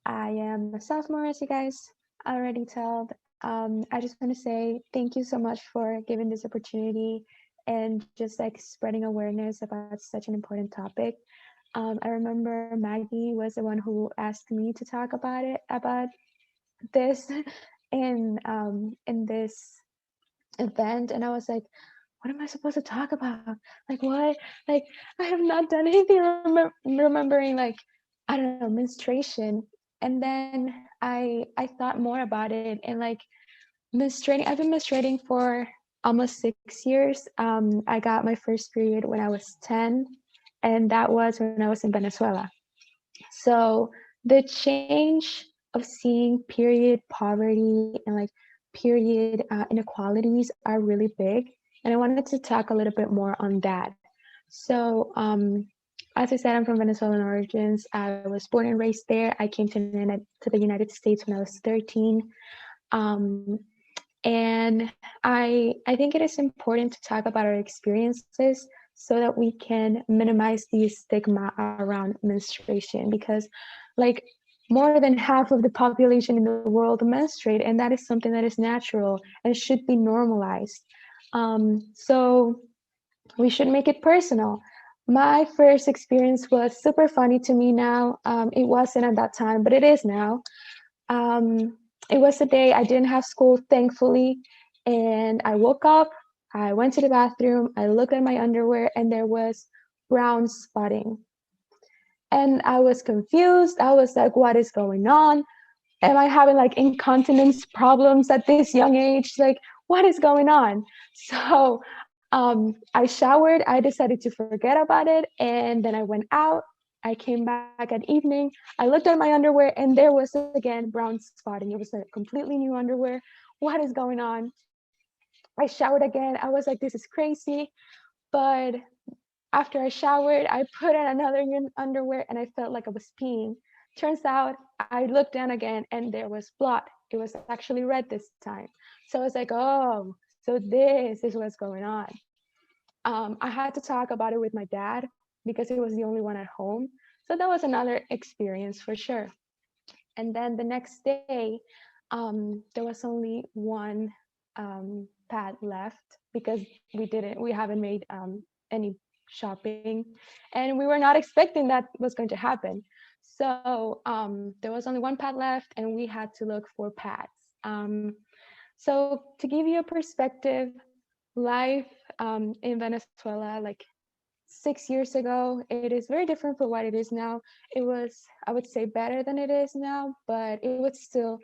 I am a sophomore, as you guys already told. I just want to say thank you so much for giving this opportunity and just like spreading awareness about such an important topic. I remember Maggie was the one who asked me to talk about this in this event, and I was like, what am I supposed to talk about? Like, what? Like, I have not done anything remembering, like, I don't know, menstruation. And then I thought more about it, and like menstruating, I've been menstruating for almost 6 years. I got my first period when I was 10, and that was when I was in Venezuela. So the change of seeing period poverty and like period inequalities are really big. And I wanted to talk a little bit more on that. So as I said, I'm from Venezuelan origins. I was born and raised there. I came to the United States when I was 13. And I think it is important to talk about our experiences so that we can minimize the stigma around menstruation, because like more than half of the population in the world menstruate, and that is something that is natural and should be normalized. So we should make it personal. My first experience was super funny to me now. It wasn't at that time, but it is now. It was a day I didn't have school, thankfully, and I woke up, I went to the bathroom, I looked at my underwear, and there was brown spotting. And I was confused. I was like, what is going on? Am I having like incontinence problems at this young age? Like, what is going on? So I showered, I decided to forget about it, and then I went out. I came back at evening, I looked at my underwear, and there was again brown spotting. It was a completely new underwear. What is going on? I showered again. I was like, this is crazy. But after I showered, I put on another underwear, and I felt like I was peeing. Turns out I looked down again, and there was blood. It was actually red this time. So I was like, oh, so this is what's going on. I had to talk about it with my dad because he was the only one at home. So that was another experience for sure. And then the next day, there was only one pad left because we haven't made any shopping, and we were not expecting that was going to happen. So there was only one pad left, and we had to look for pads So to give you a perspective, life in Venezuela, like 6 years ago, it is very different from what it is now. It was, I would say, better than it is now, but it was still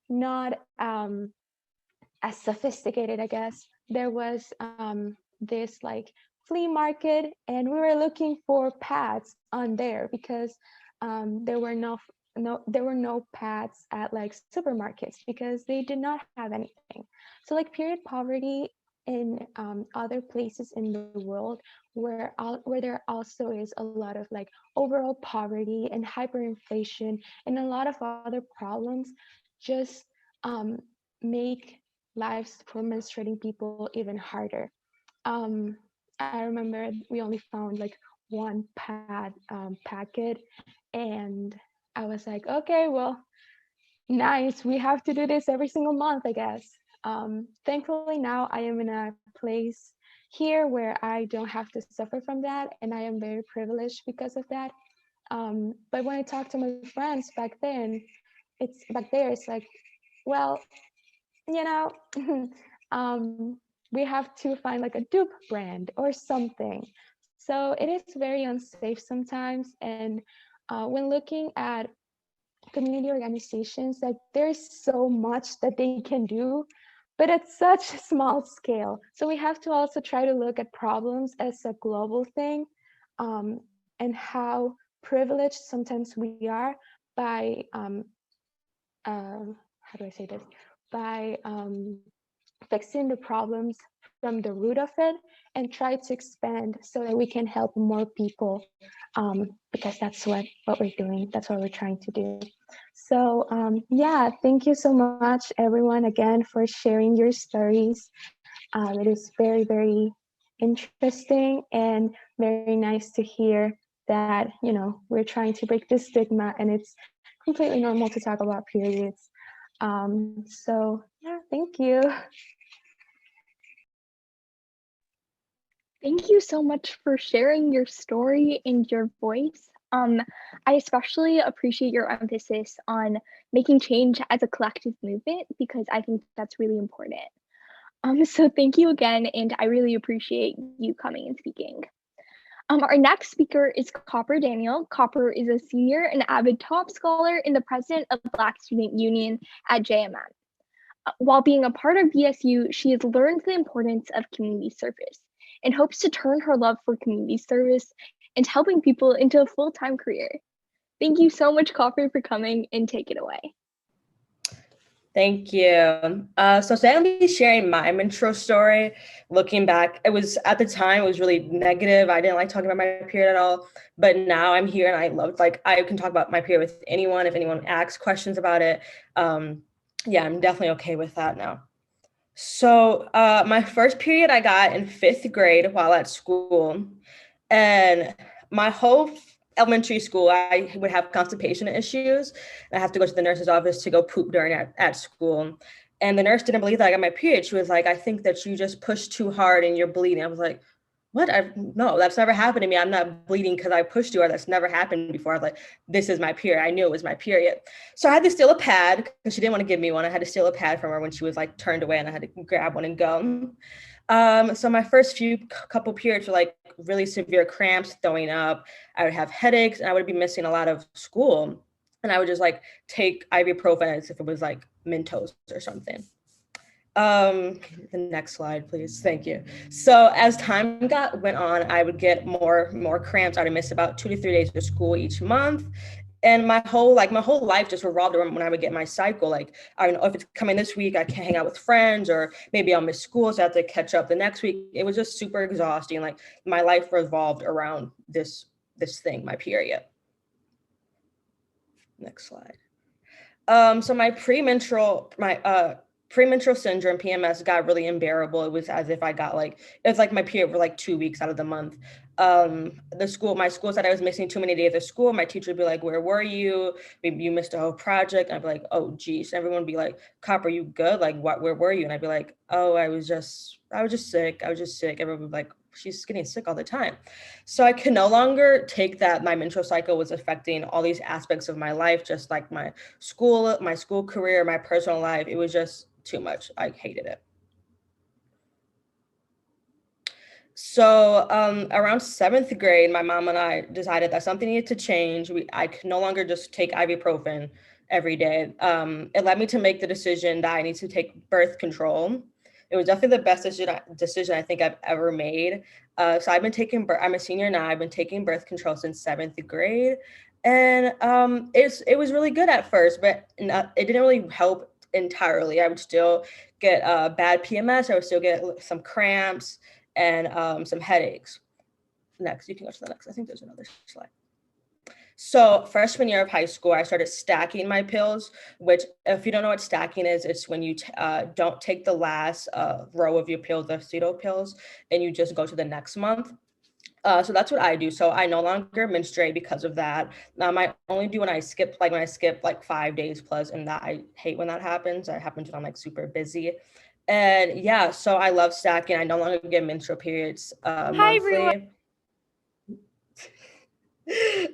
not as sophisticated, I guess. There was this like flea market, and we were looking for pads on there because there were no pads at like supermarkets because they did not have anything. So like period poverty in other places in the world where there also is a lot of like overall poverty and hyperinflation and a lot of other problems just make lives for menstruating people even harder. I remember we only found like one pad packet, and I was like, okay, well, nice. We have to do this every single month, I guess. Thankfully, now I am in a place here where I don't have to suffer from that, and I am very privileged because of that. But when I talk to my friends back there, it's like, well, you know, we have to find like a dupe brand or something. So it is very unsafe sometimes. And when looking at community organizations, that there's so much that they can do, but at such a small scale. So we have to also try to look at problems as a global thing, and how privileged sometimes we are by how do I say this? By fixing the problems from the root of it and try to expand so that we can help more people, because that's what we're doing. That's what we're trying to do. So yeah, thank you so much, everyone, again, for sharing your stories. It is very, very interesting and very nice to hear that, you know, we're trying to break this stigma and it's completely normal to talk about periods. So yeah, thank you. Thank you so much for sharing your story and your voice. I especially appreciate your emphasis on making change as a collective movement because I think that's really important. So thank you again, and I really appreciate you coming and speaking. Our next speaker is Copper Daniel. Copper is a senior and avid top scholar and the president of the Black Student Union at JMN. While being a part of BSU, she has learned the importance of community service and hopes to turn her love for community service and helping people into a full-time career. Thank you so much, Copper, for coming, and take it away. Thank you. So today I'm going to be sharing my menstrual story. Looking back, it was at the time, it was really negative. I didn't like talking about my period at all. But now I'm here and I loved, like, I can talk about my period with anyone if anyone asks questions about it. Yeah, I'm definitely okay with that now. So my first period I got in 5th grade while at school. And my whole elementary school, I would have constipation issues. I have to go to the nurse's office to go poop during at school. And the nurse didn't believe that I got my period. She was like, I think that you just pushed too hard and you're bleeding. I was like, what? No, that's never happened to me. I'm not bleeding because I pushed too hard. That's never happened before. I was like, this is my period. I knew it was my period. So I had to steal a pad because she didn't want to give me one. I had to steal a pad from her when she was like turned away and I had to grab one and go. So my first couple periods were like really severe cramps, throwing up. I would have headaches and I would be missing a lot of school. And I would just like take ibuprofen as if it was like Mentos or something. The next slide, please. Thank you. So as time went on, I would get more cramps. I would miss about 2 to 3 days of school each month. And my whole life just revolved around when I would get my cycle. Like, I don't know if it's coming this week, I can't hang out with friends, or maybe I'll miss school, so I have to catch up the next week. It was just super exhausting. Like, my life revolved around this thing, my period. Next slide. So my premenstrual syndrome, PMS, got really unbearable. It was as if I got it's like my period for like 2 weeks out of the month. My school said I was missing too many days of school. My teacher would be like, where were you? Maybe you missed a whole project. And I'd be like, oh, geez. Everyone would be like, Cop, are you good? Like, where were you? And I'd be like, oh, I was just sick. Everyone would be like, she's getting sick all the time. So I could no longer take that my menstrual cycle was affecting all these aspects of my life, just like my school career, my personal life. It was just too much. I hated it. So around 7th grade, my mom and I decided that something needed to change. I could no longer just take ibuprofen every day. It led me to make the decision that I need to take birth control. It was definitely the best decision I think I've ever made. So I've been taking I'm a senior now. I've been taking birth control since 7th grade. And it was really good at first, but it didn't really help entirely. I would still get bad PMS. I would still get some cramps and some headaches. Next, you can go to the next. I think there's another slide. So freshman year of high school, I started stacking my pills, which if you don't know what stacking is, it's when you don't take the last row of your pills, the pseudo pills, and you just go to the next month. So that's what I do. So I no longer menstruate because of that. I only do when I skip like 5 days plus, and that I hate when that happens. That happens when I'm like super busy. And yeah, so I love stacking. I no longer get menstrual periods monthly. Everyone.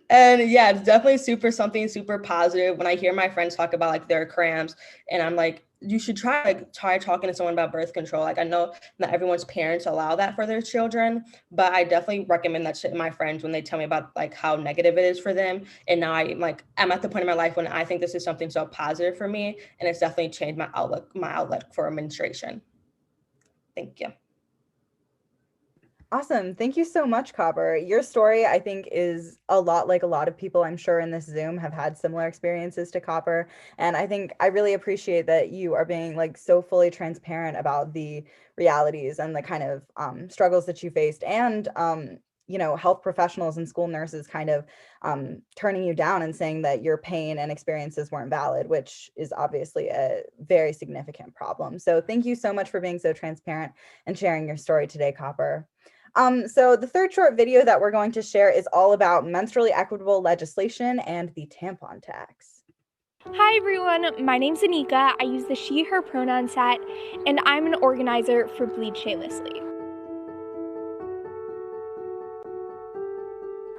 And yeah, it's definitely something super positive when I hear my friends talk about like their cramps, and I'm like, you should try talking to someone about birth control. Like I know not everyone's parents allow that for their children, but I definitely recommend that shit to my friends when they tell me about like how negative it is for them. And now I'm at the point in my life when I think this is something so positive for me, and it's definitely changed my outlook for menstruation. Thank you. Awesome. Thank you so much, Copper. Your story, I think, is a lot like a lot of people I'm sure in this Zoom have had similar experiences to Copper. And I think I really appreciate that you are being like so fully transparent about the realities and the kind of struggles that you faced, and health professionals and school nurses kind of turning you down and saying that your pain and experiences weren't valid, which is obviously a very significant problem. So thank you so much for being so transparent and sharing your story today, Copper. So the third short video that we're going to share is all about menstrually equitable legislation and the tampon tax. Hi everyone, my name's Anika. I use the she, her pronoun set, and I'm an organizer for Bleed Shamelessly.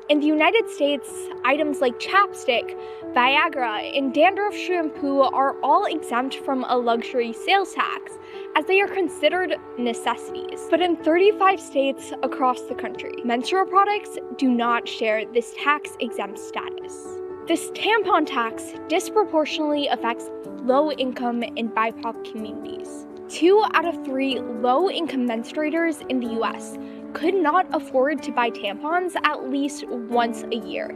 In the United States, items like chapstick, Viagra, and dandruff shampoo are all exempt from a luxury sales tax, as they are considered necessities. But in 35 states across the country, menstrual products do not share this tax-exempt status. This tampon tax disproportionately affects low-income and BIPOC communities. 2 out of 3 low-income menstruators in the US could not afford to buy tampons at least once a year.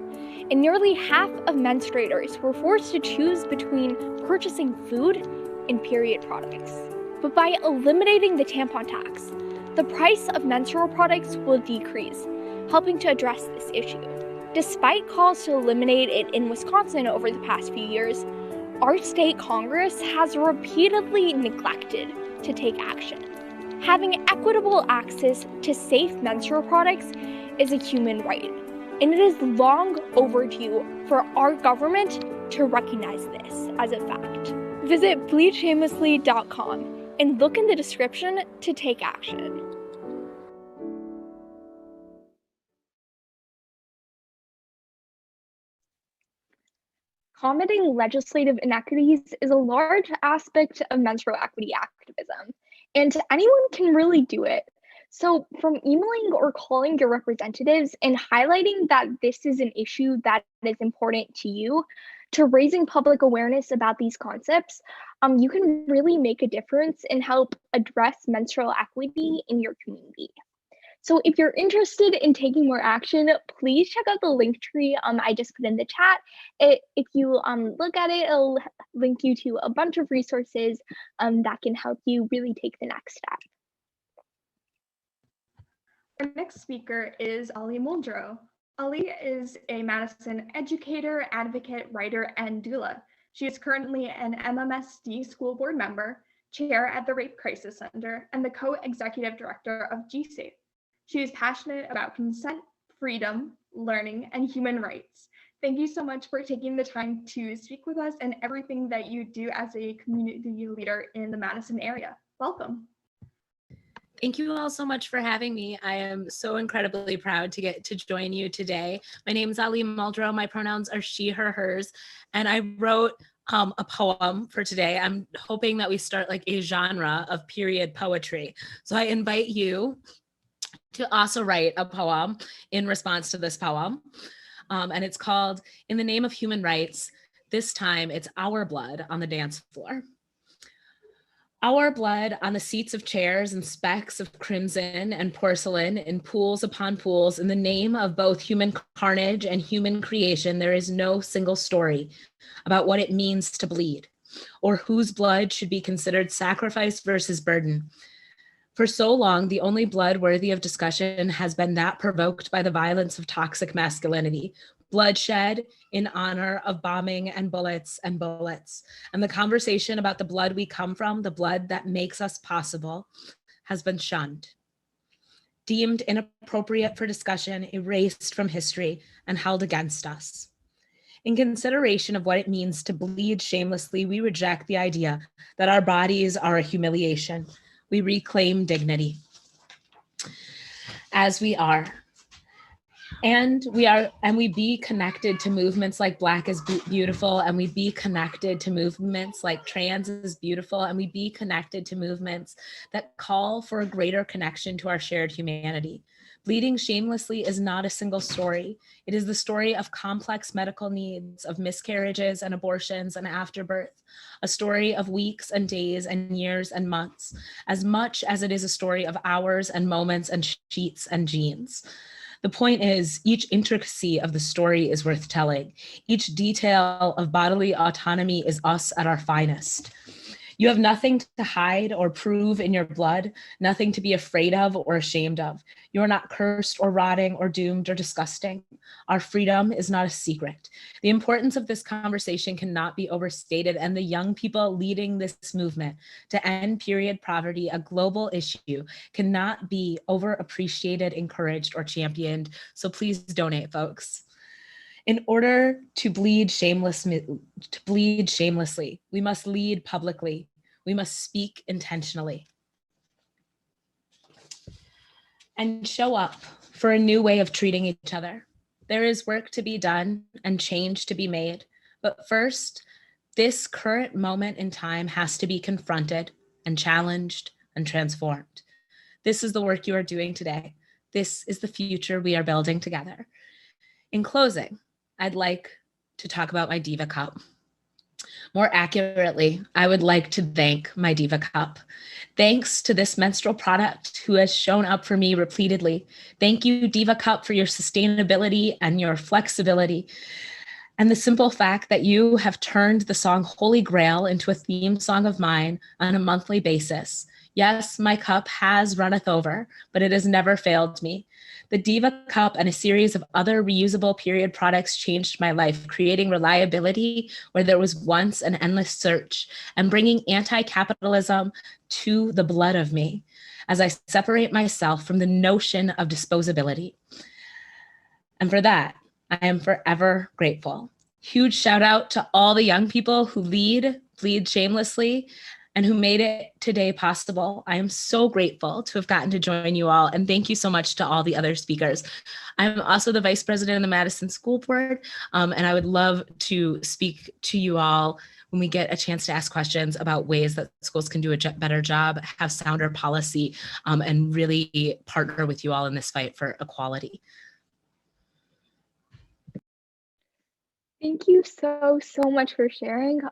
And nearly half of menstruators were forced to choose between purchasing food and period products. But by eliminating the tampon tax, the price of menstrual products will decrease, helping to address this issue. Despite calls to eliminate it in Wisconsin over the past few years, our state Congress has repeatedly neglected to take action. Having equitable access to safe menstrual products is a human right, and it is long overdue for our government to recognize this as a fact. Visit bleedshamelessly.com and look in the description to take action. Combating legislative inequities is a large aspect of menstrual equity activism, and anyone can really do it. So from emailing or calling your representatives and highlighting that this is an issue that is important to you, to raising public awareness about these concepts, you can really make a difference and help address menstrual equity in your community. So if you're interested in taking more action, please check out the link tree I just put in the chat. If you look at it, it'll link you to a bunch of resources that can help you really take the next step. Our next speaker is Ali Muldrow. Ali is a Madison educator, advocate, writer, and doula. She is currently an MMSD school board member, chair at the Rape Crisis Center, and the co-executive director of GSAFE. She is passionate about consent, freedom, learning, and human rights. Thank you so much for taking the time to speak with us and everything that you do as a community leader in the Madison area. Welcome. Thank you all so much for having me. I am so incredibly proud to get to join you today. My name is Ali Muldrow. My pronouns are she, her, hers. And I wrote a poem for today. I'm hoping that we start like a genre of period poetry. So I invite you to also write a poem in response to this poem. And it's called In the Name of Human Rights. This time it's our blood on the dance floor. Our blood on the seats of chairs and specks of crimson and porcelain in pools upon pools. In the name of both human carnage and human creation, there is no single story about what it means to bleed or whose blood should be considered sacrifice versus burden. For so long, the only blood worthy of discussion has been that provoked by the violence of toxic masculinity, bloodshed in honor of bombing and bullets. And the conversation about the blood we come from, the blood that makes us possible, has been shunned, deemed inappropriate for discussion, erased from history, and held against us. In consideration of what it means to bleed shamelessly, we reject the idea that our bodies are a humiliation. We reclaim dignity as we are. And we be connected to movements like Black is Beautiful, and we be connected to movements like Trans is Beautiful, and we be connected to movements that call for a greater connection to our shared humanity. Bleeding shamelessly is not a single story. It is the story of complex medical needs, of miscarriages and abortions and afterbirth, a story of weeks and days and years and months, as much as it is a story of hours and moments and sheets and jeans. The point is, each intricacy of the story is worth telling. Each detail of bodily autonomy is us at our finest. You have nothing to hide or prove in your blood, nothing to be afraid of or ashamed of. You are not cursed or rotting or doomed or disgusting. Our freedom is not a secret. The importance of this conversation cannot be overstated, and the young people leading this movement to end period poverty, a global issue, cannot be overappreciated, encouraged, or championed. So please donate, folks. In order to bleed shamelessly, we must lead publicly. We must speak intentionally and show up for a new way of treating each other. There is work to be done and change to be made. But first, this current moment in time has to be confronted and challenged and transformed. This is the work you are doing today. This is the future we are building together. In closing, I'd like to talk about my Diva Cup. More accurately, I would like to thank my Diva Cup. Thanks to this menstrual product who has shown up for me repeatedly. Thank you, Diva Cup, for your sustainability and your flexibility. And the simple fact that you have turned the song Holy Grail into a theme song of mine on a monthly basis. Yes, my cup has runneth over, but it has never failed me. The Diva Cup and a series of other reusable period products changed my life, creating reliability where there was once an endless search, and bringing anti-capitalism to the blood of me as I separate myself from the notion of disposability. And for that, I am forever grateful. Huge shout out to all the young people who bleed shamelessly, and who made it today possible. I am so grateful to have gotten to join you all, and thank you so much to all the other speakers. I'm also the Vice President of the Madison School Board, and I would love to speak to you all when we get a chance to ask questions about ways that schools can do a better job, have sounder policy, and really partner with you all in this fight for equality. Thank you so much for sharing.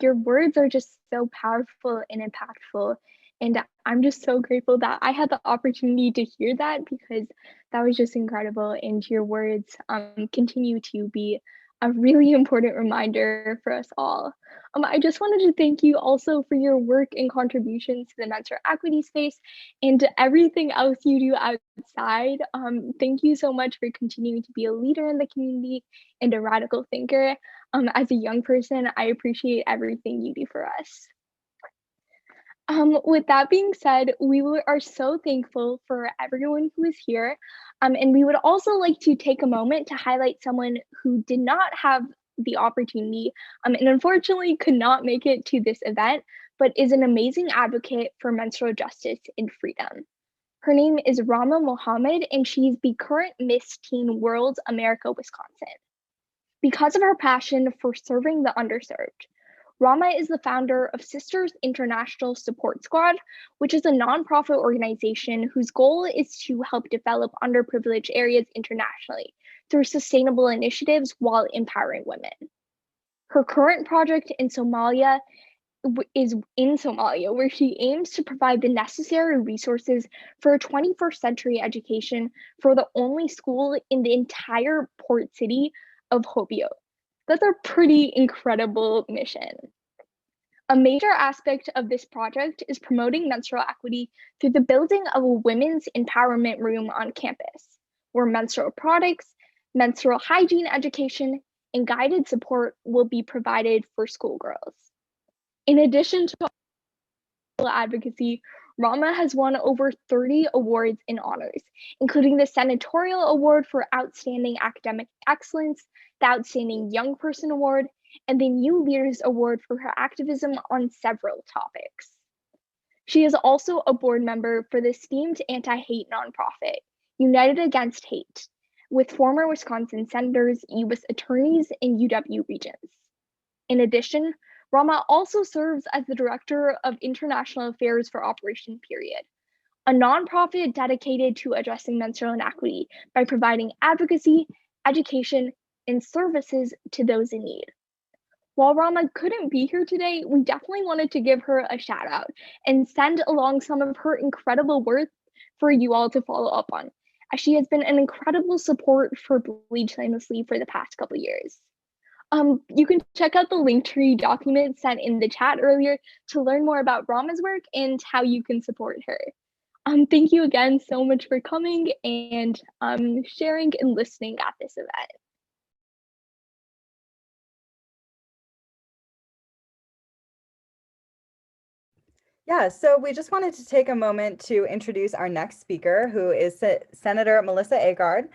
Your words are just so powerful and impactful. And I'm just so grateful that I had the opportunity to hear that, because that was just incredible. And your words continue to be a really important reminder for us all. I just wanted to thank you also for your work and contributions to the menstrual equity space and to everything else you do outside. Thank you so much for continuing to be a leader in the community and a radical thinker. As a young person, I appreciate everything you do for us. With that being said, are so thankful for everyone who is here. And we would also like to take a moment to highlight someone who did not have the opportunity and unfortunately could not make it to this event, but is an amazing advocate for menstrual justice and freedom. Her name is Rama Mohammed, and she's the current Miss Teen World America Wisconsin. Because of her passion for serving the underserved, Rama is the founder of Sisters International Support Squad, which is a nonprofit organization whose goal is to help develop underprivileged areas internationally through sustainable initiatives while empowering women. Her current project in Somalia is in Somalia, where she aims to provide the necessary resources for a 21st century education for the only school in the entire port city of Hobyo. That's a pretty incredible mission. A major aspect of this project is promoting menstrual equity through the building of a women's empowerment room on campus, where menstrual products, menstrual hygiene education, and guided support will be provided for schoolgirls. In addition to advocacy, Rama has won over 30 awards and honors, including the Senatorial Award for Outstanding Academic Excellence, the Outstanding Young Person Award, and the New Leaders Award for her activism on several topics. She is also a board member for the esteemed anti-hate nonprofit, United Against Hate, with former Wisconsin senators, U.S. attorneys, and UW regions. In addition, Rama also serves as the Director of International Affairs for Operation Period, a nonprofit dedicated to addressing menstrual inequity by providing advocacy, education, and services to those in need. While Rama couldn't be here today, we definitely wanted to give her a shout out and send along some of her incredible work for you all to follow up on, as she has been an incredible support for Bleed Shamelessly for the past couple years. You can check out the Linktree document sent in the chat earlier to learn more about Rama's work and how you can support her. Thank you again so much for coming and sharing and listening at this event. Yeah, so we just wanted to take a moment to introduce our next speaker, who is Senator Melissa Agard.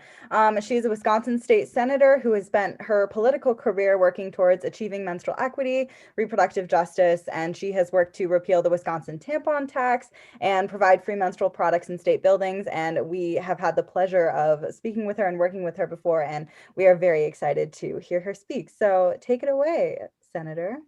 She's a Wisconsin state senator who has spent her political career working towards achieving menstrual equity, reproductive justice, and she has worked to repeal the Wisconsin tampon tax and provide free menstrual products in state buildings. And we have had the pleasure of speaking with her and working with her before, and we are very excited to hear her speak. So take it away, Senator.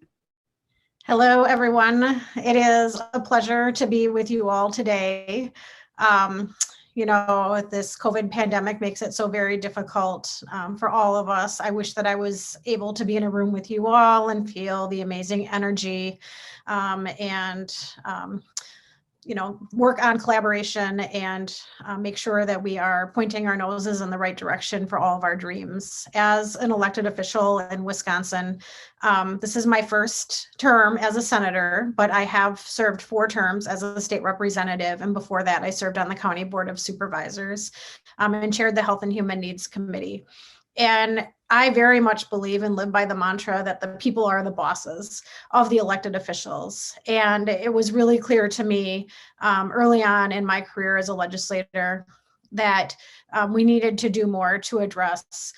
Hello, everyone. It is a pleasure to be with you all today. You know, this COVID pandemic makes it so very difficult for all of us. I wish that I was able to be in a room with you all and feel the amazing energy and you know, work on collaboration and make sure that we are pointing our noses in the right direction for all of our dreams. As an elected official in Wisconsin, this is my first term as a senator, but I have served 4 terms as a state representative. And before that, I served on the County Board of Supervisors and chaired the Health and Human Needs Committee. And I very much believe and live by the mantra that the people are the bosses of the elected officials. And it was really clear to me early on in my career as a legislator that we needed to do more to address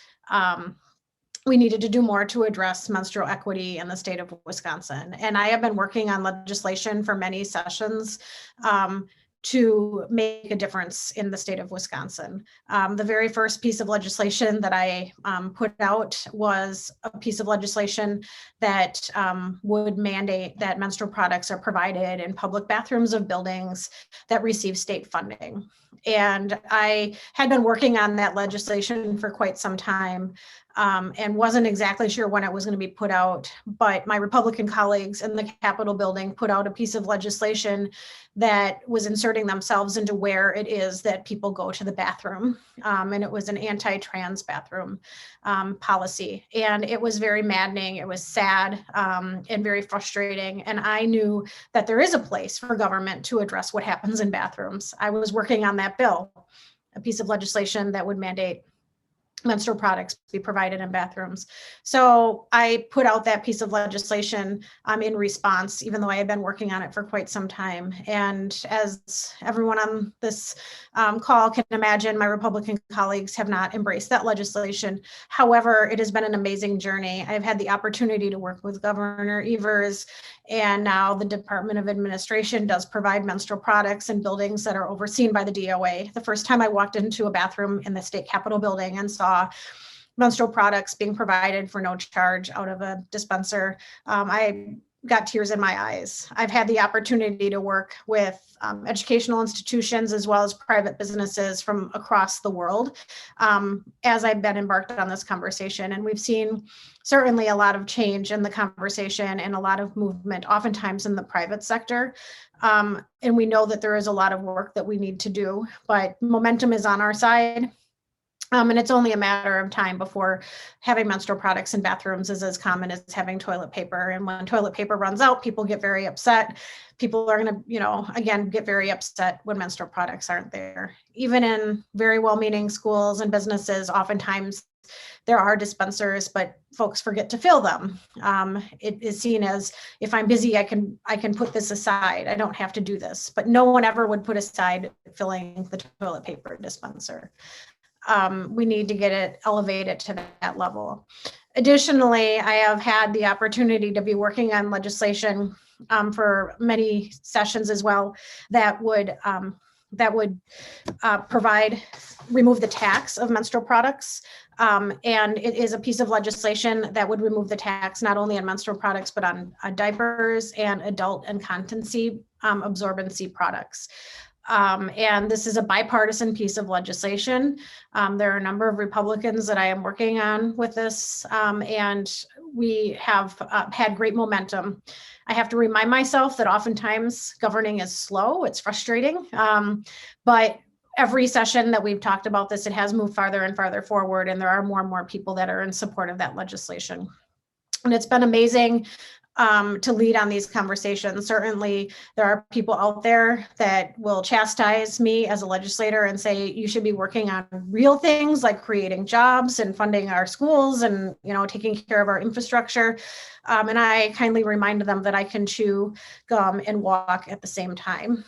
menstrual equity in the state of Wisconsin. And I have been working on legislation for many sessions to make a difference in the state of Wisconsin. The very first piece of legislation that I put out was a piece of legislation that would mandate that menstrual products are provided in public bathrooms of buildings that receive state funding. And I had been working on that legislation for quite some time and wasn't exactly sure when it was going to be put out, but my Republican colleagues in the Capitol building put out a piece of legislation that was inserting themselves into where it is that people go to the bathroom. And it was an anti-trans bathroom policy. And it was very maddening. It was sad and very frustrating. And I knew that there is a place for government to address what happens in bathrooms. I was working on that bill, a piece of legislation that would mandate menstrual products be provided in bathrooms. So I put out that piece of legislation in response, even though I had been working on it for quite some time. And as everyone on this call can imagine, my Republican colleagues have not embraced that legislation. However, it has been an amazing journey. I've had the opportunity to work with Governor Evers, and now the Department of Administration does provide menstrual products in buildings that are overseen by the DOA. The first time I walked into a bathroom in the state capitol building and saw menstrual products being provided for no charge out of a dispenser, I got tears in my eyes. I've had the opportunity to work with educational institutions as well as private businesses from across the world as I've been embarked on this conversation. And we've seen certainly a lot of change in the conversation and a lot of movement, oftentimes in the private sector. And we know that there is a lot of work that we need to do, but momentum is on our side. And it's only a matter of time before having menstrual products in bathrooms is as common as having toilet paper. And when toilet paper runs out, people get very upset. People are going to, again, get very upset when menstrual products aren't there. Even in very well-meaning schools and businesses, oftentimes there are dispensers, but folks forget to fill them. It is seen as, if I'm busy, I can put this aside. I don't have to do this. But no one ever would put aside filling the toilet paper dispenser. We need to get it elevated to that level. Additionally, I have had the opportunity to be working on legislation for many sessions as well that would remove the tax of menstrual products. And it is a piece of legislation that would remove the tax not only on menstrual products, but on diapers and adult incontinency absorbency products. And this is a bipartisan piece of legislation. There are a number of Republicans that I am working on with this, and we have had great momentum. I have to remind myself that oftentimes governing is slow, it's frustrating, but every session that we've talked about this, it has moved farther and farther forward, and there are more and more people that are in support of that legislation. And it's been amazing to lead on these conversations. Certainly, there are people out there that will chastise me as a legislator and say, you should be working on real things like creating jobs and funding our schools and, taking care of our infrastructure. And I kindly remind them that I can chew gum and walk at the same time.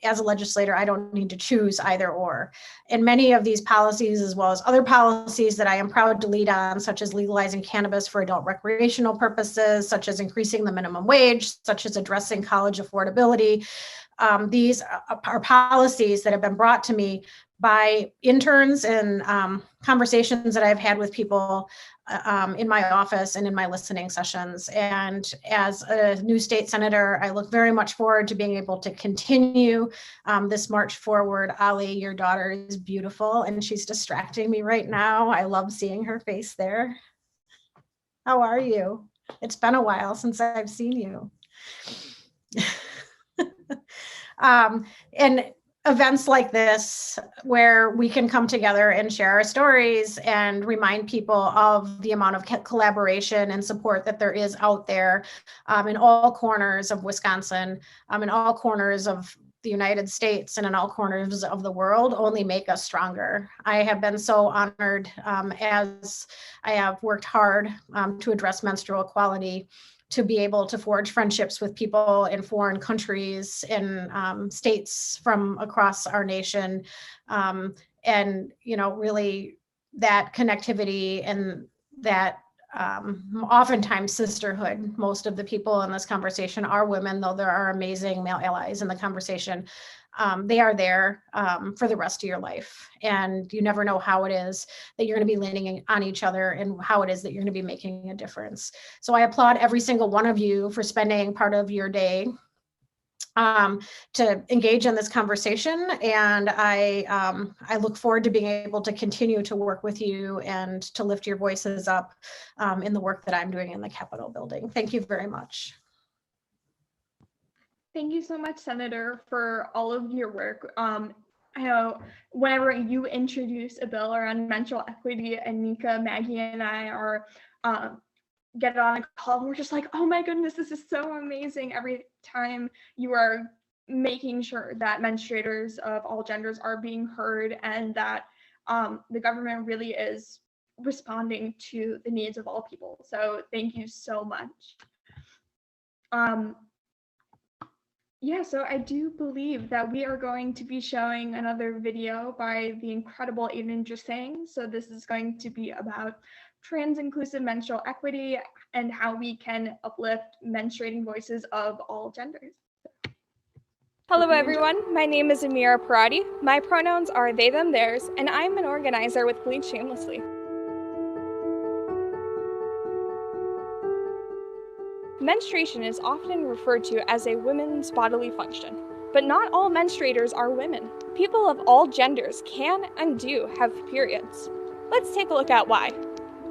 As a legislator, I don't need to choose either or. And many of these policies, as well as other policies that I am proud to lead on, such as legalizing cannabis for adult recreational purposes, such as increasing the minimum wage, such as addressing college affordability. These are policies that have been brought to me by interns and conversations that I've had with people in my office and in my listening sessions. And as a new state senator, I look very much forward to being able to continue this march forward. Ali, your daughter is beautiful and she's distracting me right now. I love seeing her face there. How are you? It's been a while since I've seen you. And events like this, where we can come together and share our stories and remind people of the amount of collaboration and support that there is out there in all corners of Wisconsin, in all corners of the United States, and in all corners of the world, only make us stronger. I have been so honored as I have worked hard to address menstrual equality, to be able to forge friendships with people in foreign countries, in states from across our nation. And, really that connectivity and that oftentimes sisterhood. Most of the people in this conversation are women, though there are amazing male allies in the conversation. They are there for the rest of your life. And you never know how it is that you're going to be leaning on each other and how it is that you're going to be making a difference. So I applaud every single one of you for spending part of your day to engage in this conversation. And I look forward to being able to continue to work with you and to lift your voices up in the work that I'm doing in the Capitol building. Thank you very much. Thank you so much, Senator, for all of your work. I know whenever you introduce a bill around menstrual equity, Anika, Maggie, and I are get on a call and we're just like, oh my goodness, this is so amazing. Every time you are making sure that menstruators of all genders are being heard and that the government really is responding to the needs of all people. So thank you so much. Yeah, so I do believe that we are going to be showing another video by the incredible Aiden Dressing. So this is going to be about trans-inclusive menstrual equity and how we can uplift menstruating voices of all genders. Hello everyone, my name is Amira Parati. My pronouns are they, them, theirs, and I'm an organizer with Bleed Shamelessly. Menstruation is often referred to as a woman's bodily function, but not all menstruators are women. People of all genders can and do have periods. Let's take a look at why.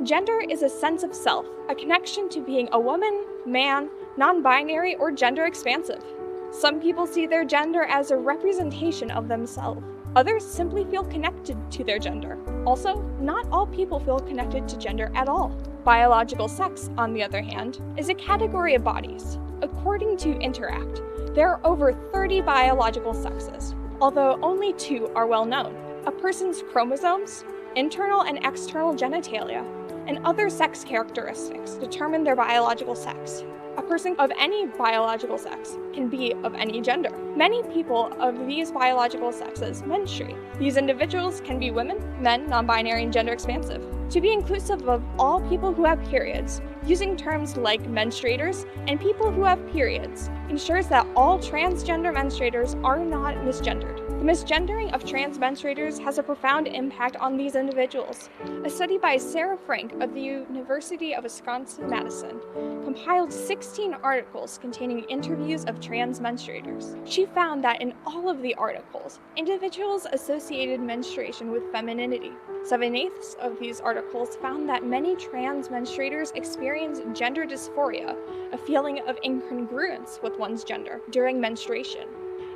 Gender is a sense of self, a connection to being a woman, man, non-binary, or gender expansive. Some people see their gender as a representation of themselves. Others simply feel connected to their gender. Also, not all people feel connected to gender at all. Biological sex, on the other hand, is a category of bodies. According to Interact, there are over 30 biological sexes, although only 2 are well known: a person's chromosomes, internal and external genitalia, and other sex characteristics determine their biological sex. A person of any biological sex can be of any gender. Many people of these biological sexes menstruate. These individuals can be women, men, non-binary, and gender expansive. To be inclusive of all people who have periods, using terms like menstruators and people who have periods ensures that all transgender menstruators are not misgendered. The misgendering of trans menstruators has a profound impact on these individuals. A study by Sarah Frank of the University of Wisconsin-Madison compiled 16 articles containing interviews of trans menstruators. She found that in all of the articles, individuals associated menstruation with femininity. 7/8 of these articles found that many trans menstruators experience gender dysphoria, a feeling of incongruence with one's gender, during menstruation.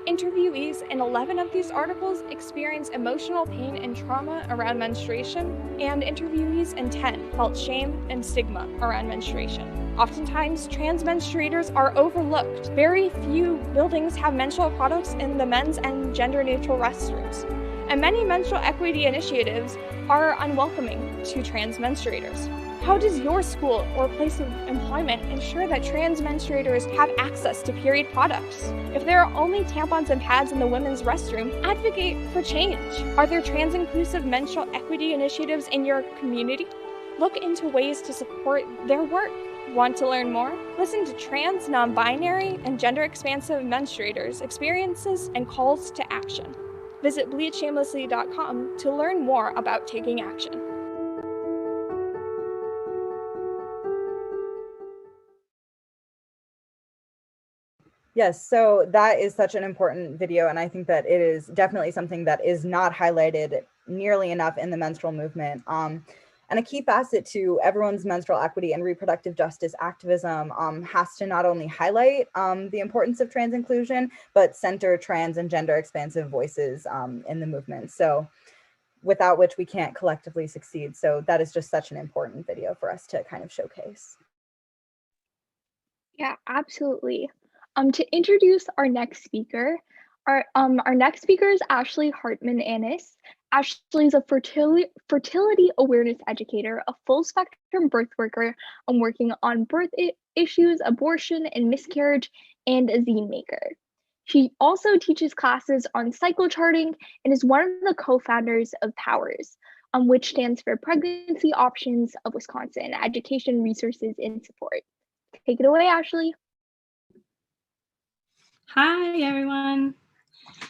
Interviewees in 11 of these articles experience emotional pain and trauma around menstruation, and interviewees in 10 felt shame and stigma around menstruation. Oftentimes, trans menstruators are overlooked. Very few buildings have menstrual products in the men's and gender-neutral restrooms, and many menstrual equity initiatives are unwelcoming to trans menstruators. How does your school or place of employment ensure that trans menstruators have access to period products? If there are only tampons and pads in the women's restroom, advocate for change. Are there trans-inclusive menstrual equity initiatives in your community? Look into ways to support their work. Want to learn more? Listen to trans, non-binary, and gender-expansive menstruators' experiences and calls to action. Visit bleedshamelessly.com to learn more about taking action. Yes, so that is such an important video, and I think that it is definitely something that is not highlighted nearly enough in the menstrual movement. And a key facet to everyone's menstrual equity and reproductive justice activism has to not only highlight the importance of trans inclusion, but center trans and gender expansive voices in the movement. So without which we can't collectively succeed. So that is just such an important video for us to kind of showcase. Yeah, absolutely. To introduce our next speaker, our next speaker is Ashley Hartman Annis. Ashley is a fertility awareness educator, a full spectrum birth worker, working on birth issues, abortion and miscarriage, and a zine maker. She also teaches classes on cycle charting and is one of the co-founders of POWERS, which stands for Pregnancy Options of Wisconsin, Education, Resources, and Support. Take it away, Ashley. Hi, everyone.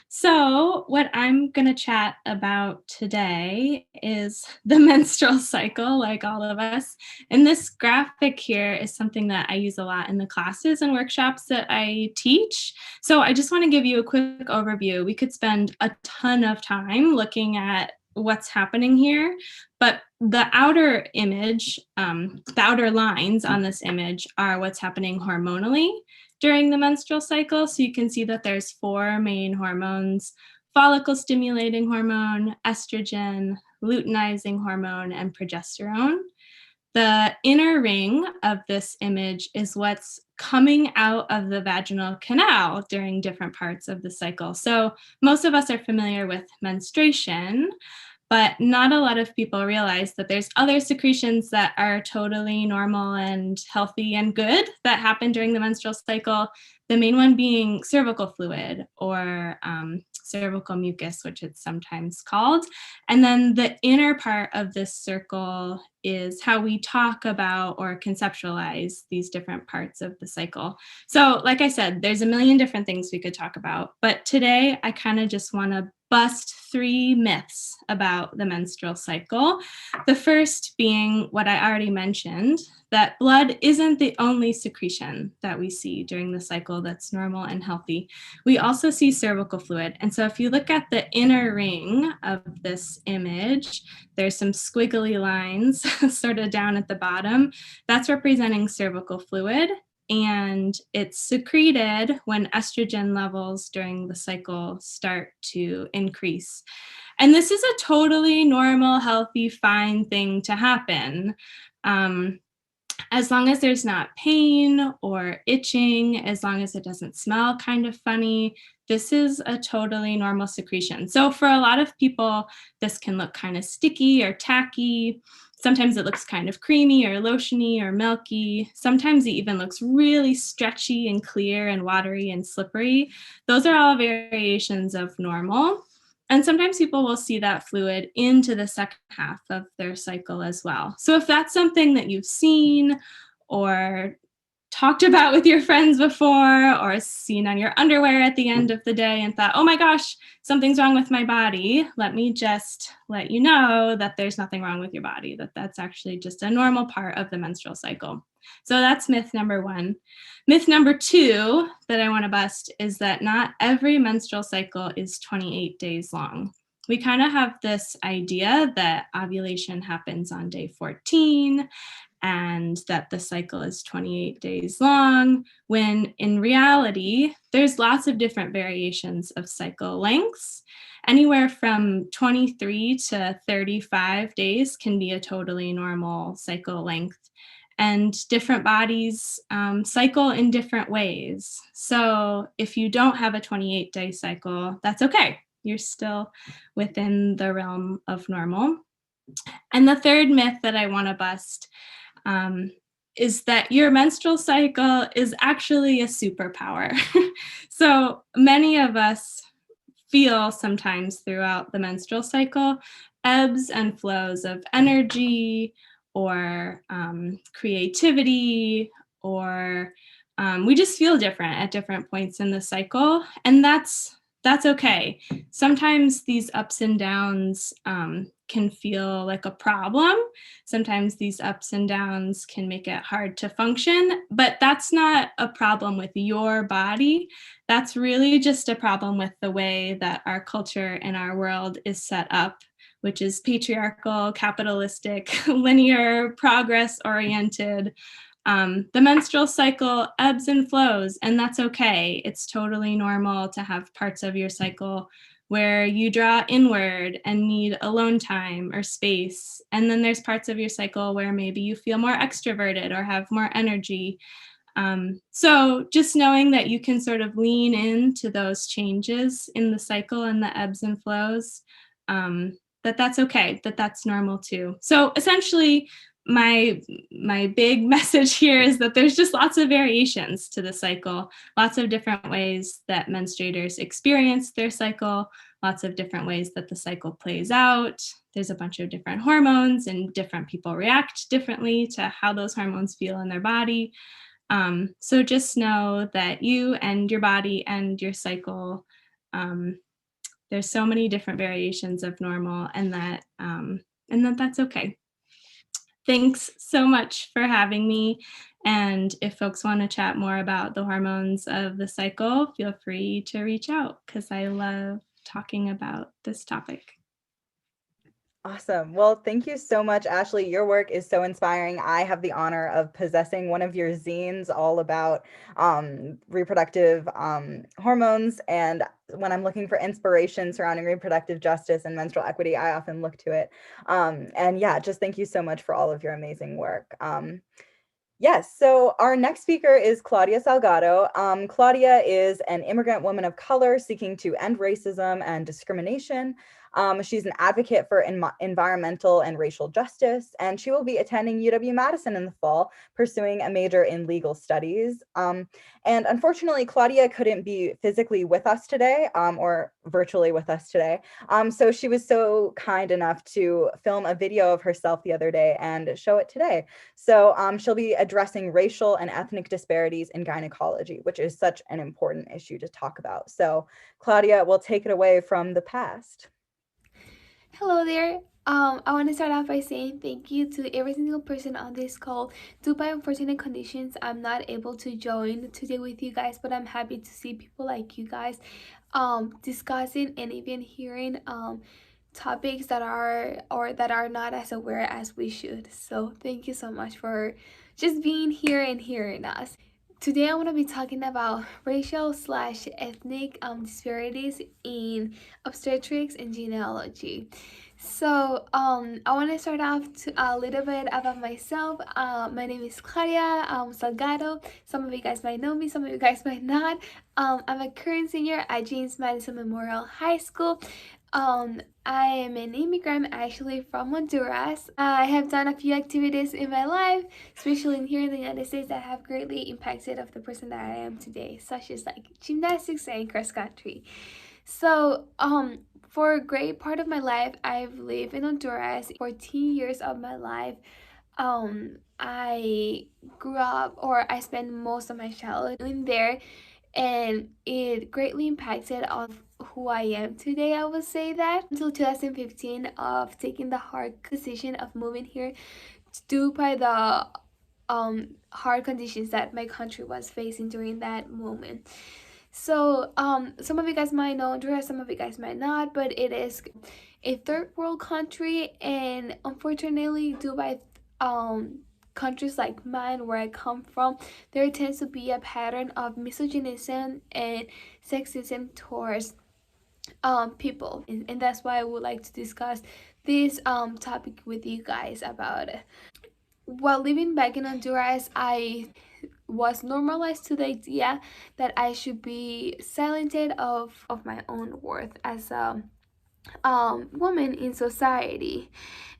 So what I'm going to chat about today is the menstrual cycle, like all of us. And this graphic here is something that I use a lot in the classes and workshops that I teach. So I just want to give you a quick overview. We could spend a ton of time looking at what's happening here, but the outer image, the outer lines on this image are what's happening hormonally during the menstrual cycle. So you can see that there's 4 main hormones: follicle stimulating hormone, estrogen, luteinizing hormone, and progesterone. The inner ring of this image is what's coming out of the vaginal canal during different parts of the cycle. So most of us are familiar with menstruation, But not a lot of people realize that there's other secretions that are totally normal and healthy and good that happen during the menstrual cycle. The main one being cervical fluid, or cervical mucus, which it's sometimes called. And then the inner part of this circle is how we talk about or conceptualize these different parts of the cycle. So like I said, there's a million different things we could talk about, but today I kind of just want to bust 3 myths about the menstrual cycle. The first being what I already mentioned, that blood isn't the only secretion that we see during the cycle that's normal and healthy. We also see cervical fluid. And so if you look at the inner ring of this image, there's some squiggly lines sort of down at the bottom. That's representing cervical fluid. And it's secreted when estrogen levels during the cycle start to increase. And this is a totally normal, healthy, fine thing to happen. As long as there's not pain or itching, as long as it doesn't smell kind of funny, this is a totally normal secretion. So for a lot of people, this can look kind of sticky or tacky. Sometimes it looks kind of creamy or lotiony or milky. Sometimes it even looks really stretchy and clear and watery and slippery. Those are all variations of normal. And sometimes people will see that fluid into the second half of their cycle as well. So if that's something that you've seen or talked about with your friends before, or seen on your underwear at the end of the day and thought, oh my gosh, something's wrong with my body, let me just let you know that there's nothing wrong with your body, that that's actually just a normal part of the menstrual cycle. So that's myth number 1. Myth number 2 that I want to bust is that not every menstrual cycle is 28 days long. We kind of have this idea that ovulation happens on day 14 and that the cycle is 28 days long, when in reality, there's lots of different variations of cycle lengths. Anywhere from 23 to 35 days can be a totally normal cycle length. And different bodies cycle in different ways. So if you don't have a 28-day cycle, that's okay. You're still within the realm of normal. And the third myth that I want to bust is that your menstrual cycle is actually a superpower. So many of us feel sometimes throughout the menstrual cycle ebbs and flows of energy or creativity, or we just feel different at different points in the cycle, and that's okay. Sometimes these ups and downs can feel like a problem. Sometimes these ups and downs can make it hard to function, but that's not a problem with your body. That's really just a problem with the way that our culture and our world is set up, which is patriarchal, capitalistic, linear, progress-oriented. The menstrual cycle ebbs and flows, and that's okay. It's totally normal to have parts of your cycle where you draw inward and need alone time or space. And then there's parts of your cycle where maybe you feel more extroverted or have more energy. So just knowing that you can sort of lean into those changes in the cycle and the ebbs and flows, that's okay, that's normal too. So essentially, my big message here is that there's just lots of variations to the cycle, lots of different ways that menstruators experience their cycle, lots of different ways that the cycle plays out. There's a bunch of different hormones, and different people react differently to how those hormones feel in their body. So just know that you and your body and your cycle, there's so many different variations of normal, and that's okay. Thanks so much for having me. And if folks want to chat more about the hormones of the cycle, feel free to reach out, because I love talking about this topic. Awesome. Well, thank you so much, Ashley. Your work is so inspiring. I have the honor of possessing one of your zines all about reproductive hormones. And when I'm looking for inspiration surrounding reproductive justice and menstrual equity, I often look to it. And yeah, just thank you so much for all of your amazing work. Yes, so our next speaker is Claudia Salgado. Claudia is an immigrant woman of color seeking to end racism and discrimination. She's an advocate for environmental and racial justice, and she will be attending UW-Madison in the fall, pursuing a major in legal studies. And unfortunately, Claudia couldn't be physically with us today, or virtually with us today. So she was so kind enough to film a video of herself the other day and show it today. So she'll be addressing racial and ethnic disparities in gynecology, which is such an important issue to talk about. So Claudia will take it away from the past. Hello there. I want to start off by saying thank you to every single person on this call. Due by unfortunate conditions, I'm not able to join today with you guys, but I'm happy to see people like you guys discussing and even hearing topics that are not as aware as we should. So thank you so much for just being here and hearing us. Today I want to be talking about racial/ethnic disparities in obstetrics and gynecology. So I want to start off a little bit about myself. My name is Claudia Salgado. Some of you guys might know me, some of you guys might not. I'm a current senior at James Madison Memorial High School. I am an immigrant actually from Honduras. I have done a few activities in my life, especially here in the United States, that have greatly impacted of the person that I am today, such as like gymnastics and cross country. So for a great part of my life, I've lived in Honduras. 14 years of my life, I grew up, or I spent most of my childhood in there, and it greatly impacted on who I am today. I would say that until 2015 of taking the hard decision of moving here due by the hard conditions that my country was facing during that moment. So some of you guys might know Honduras, some of you guys might not, but it is a third world country, and unfortunately due by countries like mine, where I come from, there tends to be a pattern of misogynism and sexism towards people, and that's why I would like to discuss this topic with you guys about it. While living back in Honduras, I was normalized to the idea that I should be silenced of my own worth as a woman in society.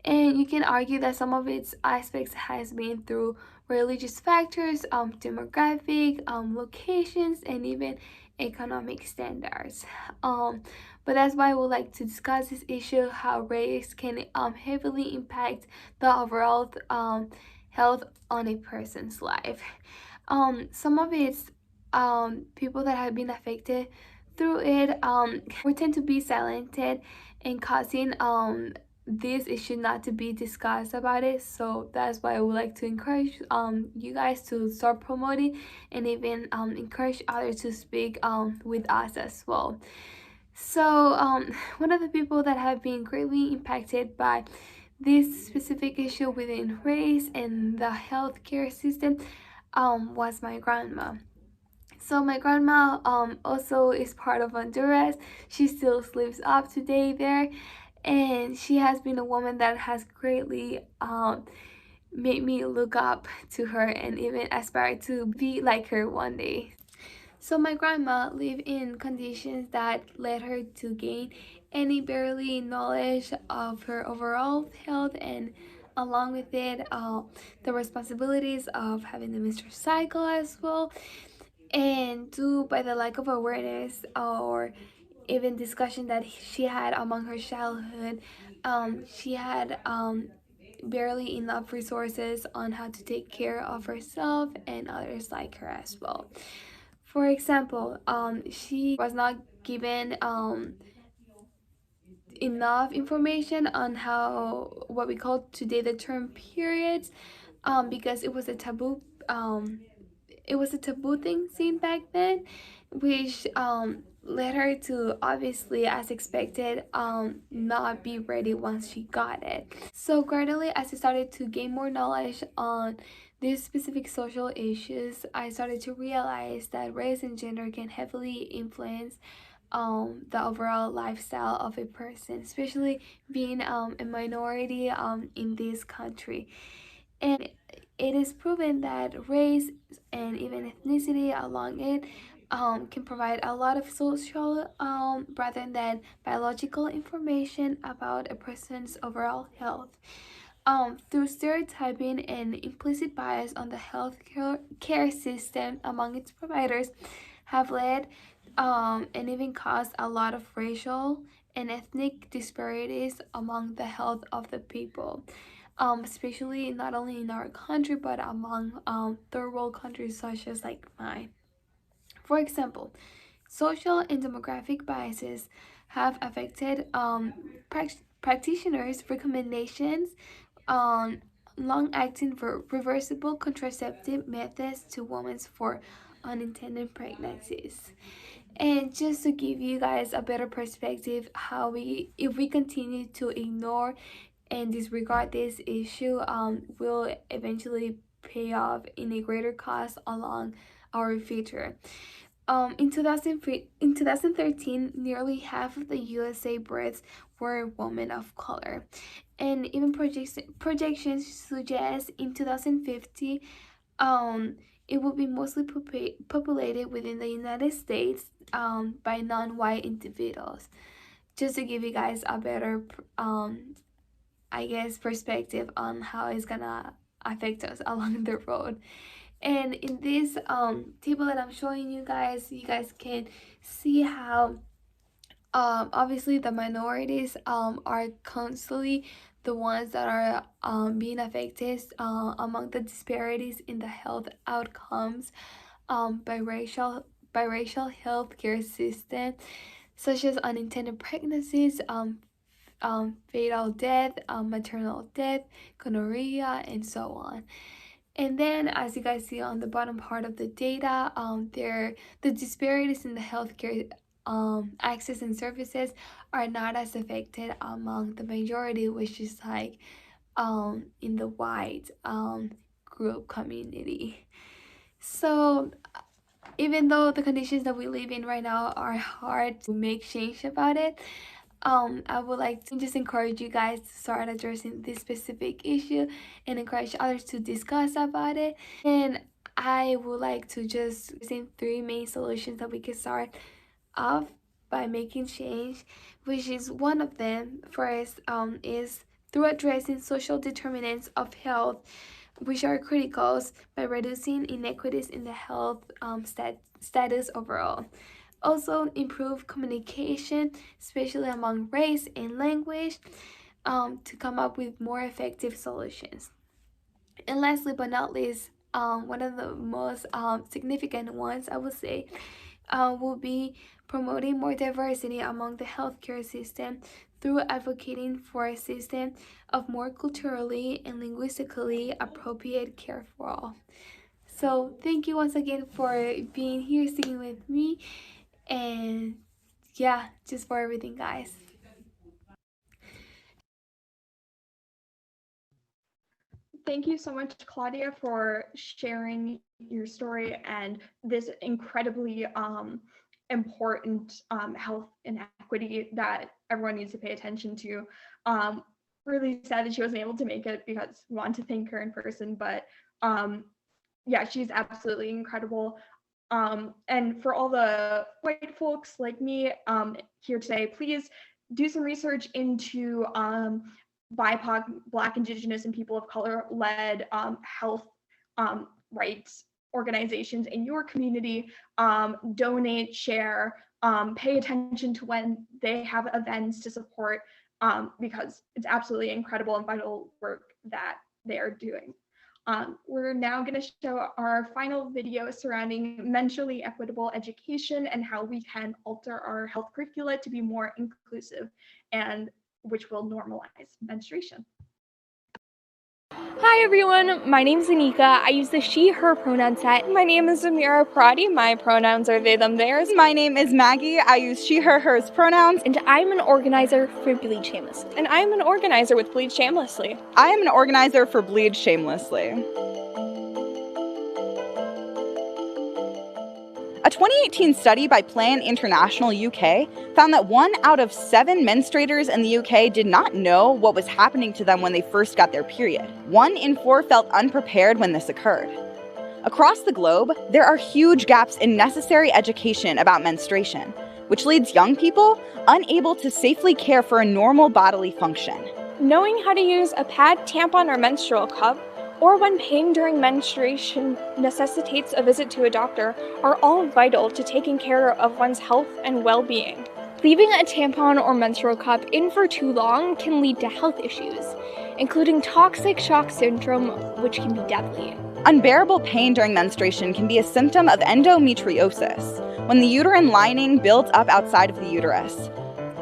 And you can argue that some of its aspects has been through religious factors, demographic, locations, and even economic standards. But that's why I would like to discuss this issue, how race can heavily impact the overall health on a person's life. Some of its people that have been affected through it we tend to be silenced and causing this issue not to be discussed about it. So that's why I would like to encourage you guys to start promoting and even encourage others to speak with us as well. So one of the people that have been greatly impacted by this specific issue within race and the healthcare system was my grandma. So my grandma also is part of Honduras. She still lives up to date there, and she has been a woman that has greatly made me look up to her and even aspire to be like her one day. So my grandma lived in conditions that led her to gain any barely knowledge of her overall health, and along with it the responsibilities of having the menstrual cycle as well. And due by the lack of awareness or even discussion that she had among her childhood, she had barely enough resources on how to take care of herself and others like her as well. For example, she was not given enough information on how, what we call today the term periods, because it was a taboo thing seen back then, which led her to, obviously as expected, not be ready once she got it. So gradually, as I started to gain more knowledge on these specific social issues, I started to realize that race and gender can heavily influence the overall lifestyle of a person, especially being a minority in this country. And it is proven that race and even ethnicity along it can provide a lot of social rather than biological information about a person's overall health. Through stereotyping and implicit bias on the healthcare care system among its providers have led and even caused a lot of racial and ethnic disparities among the health of the people, especially not only in our country but among third world countries such as like mine. For example, social and demographic biases have affected practitioners' recommendations on long-acting reversible contraceptive methods to women for unintended pregnancies. And just to give you guys a better perspective how if we continue to ignore and disregard this issue, will eventually pay off in a greater cost along our future. In 2013, nearly half of the USA births were women of color, and even projections suggest in 2050, it will be mostly populated within the United States by non-white individuals. Just to give you guys a better, I guess, perspective on how it's gonna affect us along the road. And in this table that I'm showing you guys can see how obviously the minorities are constantly the ones that are being affected among the disparities in the health outcomes by racial healthcare system, such as unintended pregnancies, fatal death, maternal death, gonorrhea, and so on. And then, as you guys see on the bottom part of the data, the disparities in the healthcare access and services are not as affected among the majority, which is like in the white group community. So even though the conditions that we live in right now are hard to make change about it, I would like to just encourage you guys to start addressing this specific issue and encourage others to discuss about it. And I would like to just present 3 main solutions that we can start off by making change, which is one of them. First, is through addressing social determinants of health, which are critical, by reducing inequities in the health status overall. Also, improve communication, especially among race and language, to come up with more effective solutions. And lastly but not least, one of the most significant ones I would say will be promoting more diversity among the healthcare system through advocating for a system of more culturally and linguistically appropriate care for all. So thank you once again for being here, sticking with me, and yeah, just for everything, guys. Thank you so much, Claudia, for sharing your story and this incredibly important health inequity that everyone needs to pay attention to. Really sad that she wasn't able to make it because we want to thank her in person, but yeah, she's absolutely incredible. And for all the white folks like me here today, please do some research into BIPOC, Black, Indigenous, and people of color led health rights organizations in your community. Donate, share, pay attention to when they have events to support, because it's absolutely incredible and vital work that they are doing. We're now going to show our final video surrounding menstrually equitable education and how we can alter our health curricula to be more inclusive, and which will normalize menstruation. Hi everyone, my name is Anika. I use the she, her pronoun set. My name is Amira Parati. My pronouns are they, them, theirs. My name is Maggie. I use she, her, hers pronouns. And I'm an organizer for Bleed Shamelessly. And I'm an organizer with Bleed Shamelessly. I am an organizer for Bleed Shamelessly. A 2018 study by Plan International UK found that 1 out of 7 menstruators in the UK did not know what was happening to them when they first got their period. 1 in 4 felt unprepared when this occurred. Across the globe, there are huge gaps in necessary education about menstruation, which leads young people unable to safely care for a normal bodily function. Knowing how to use a pad, tampon, or menstrual cup, or when pain during menstruation necessitates a visit to a doctor, are all vital to taking care of one's health and well-being. Leaving a tampon or menstrual cup in for too long can lead to health issues, including toxic shock syndrome, which can be deadly. Unbearable pain during menstruation can be a symptom of endometriosis, when the uterine lining builds up outside of the uterus.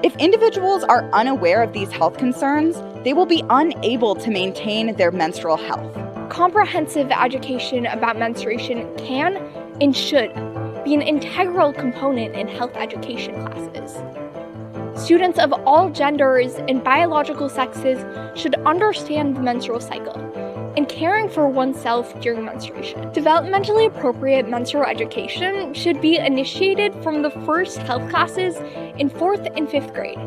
If individuals are unaware of these health concerns, they will be unable to maintain their menstrual health. Comprehensive education about menstruation can and should be an integral component in health education classes. Students of all genders and biological sexes should understand the menstrual cycle and caring for oneself during menstruation. Developmentally appropriate menstrual education should be initiated from the first health classes in 4th and 5th grade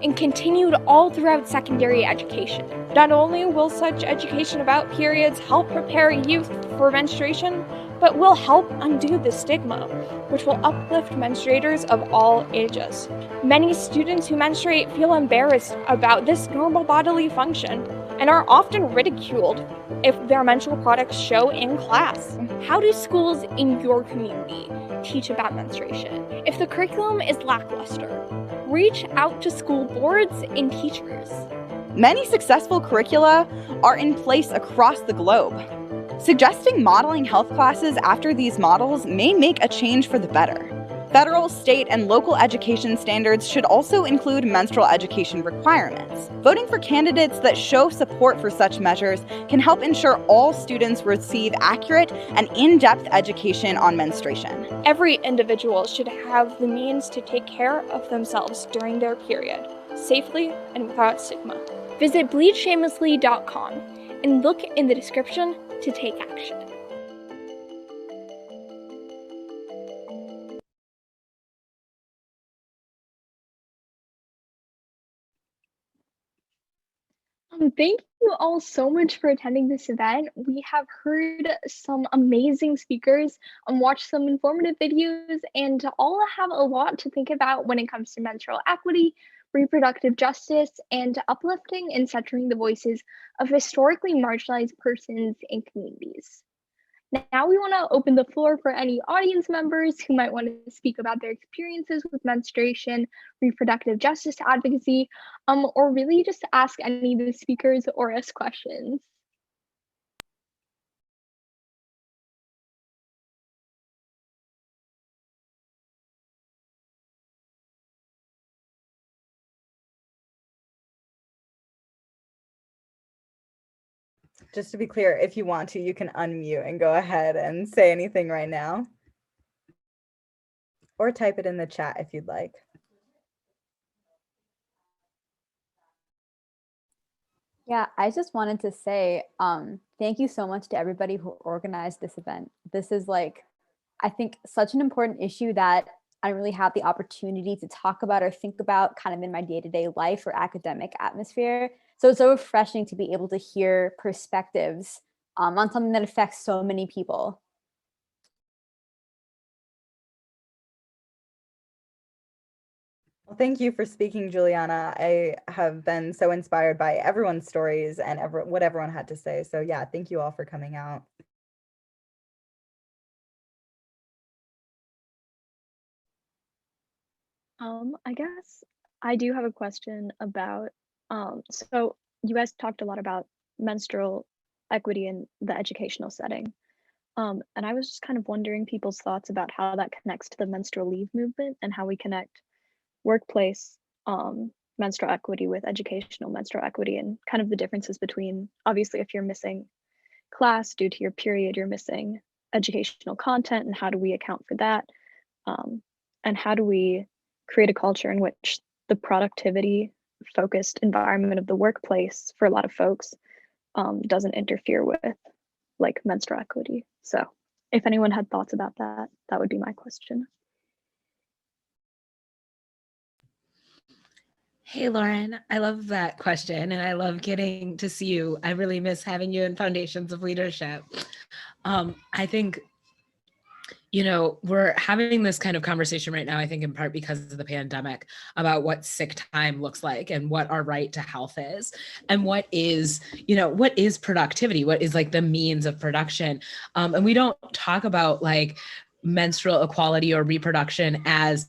and continued all throughout secondary education. Not only will such education about periods help prepare youth for menstruation, but will help undo the stigma, which will uplift menstruators of all ages. Many students who menstruate feel embarrassed about this normal bodily function and are often ridiculed if their menstrual products show in class. How do schools in your community teach about menstruation? If the curriculum is lackluster, reach out to school boards and teachers. Many successful curricula are in place across the globe. Suggesting modeling health classes after these models may make a change for the better. Federal, state, and local education standards should also include menstrual education requirements. Voting for candidates that show support for such measures can help ensure all students receive accurate and in-depth education on menstruation. Every individual should have the means to take care of themselves during their period, safely and without stigma. Visit bleedshamelessly.com and look in the description to take action. Thank you all so much for attending this event. We have heard some amazing speakers and watched some informative videos, and all have a lot to think about when it comes to menstrual equity, reproductive justice, and uplifting and centering the voices of historically marginalized persons and communities. Now we want to open the floor for any audience members who might want to speak about their experiences with menstruation, reproductive justice advocacy, or really just ask any of the speakers or ask questions. Just to be clear, if you want to, you can unmute and go ahead and say anything right now. Or type it in the chat if you'd like. Yeah, I just wanted to say thank you so much to everybody who organized this event. This is like, I think, such an important issue that I don't really have the opportunity to talk about or think about kind of in my day-to-day life or academic atmosphere. So it's so refreshing to be able to hear perspectives on something that affects so many people. Well, thank you for speaking, Juliana. I have been so inspired by everyone's stories and what everyone had to say. So yeah, thank you all for coming out. I guess I do have a question about, so you guys talked a lot about menstrual equity in the educational setting. And I was just kind of wondering people's thoughts about how that connects to the menstrual leave movement and how we connect workplace menstrual equity with educational menstrual equity, and kind of the differences between, obviously, if you're missing class due to your period, you're missing educational content, and how do we account for that? And how do we create a culture in which the productivity focused environment of the workplace for a lot of folks doesn't interfere with like menstrual equity? So if anyone had thoughts about that, that would be my question. Hey, Lauren, I love that question and I love getting to see you. I really miss having you in Foundations of Leadership. I think, you know, we're having this kind of conversation right now, I think in part because of the pandemic, about what sick time looks like and what our right to health is and what is, you know, what is productivity, what is like the means of production. And we don't talk about like menstrual equality or reproduction as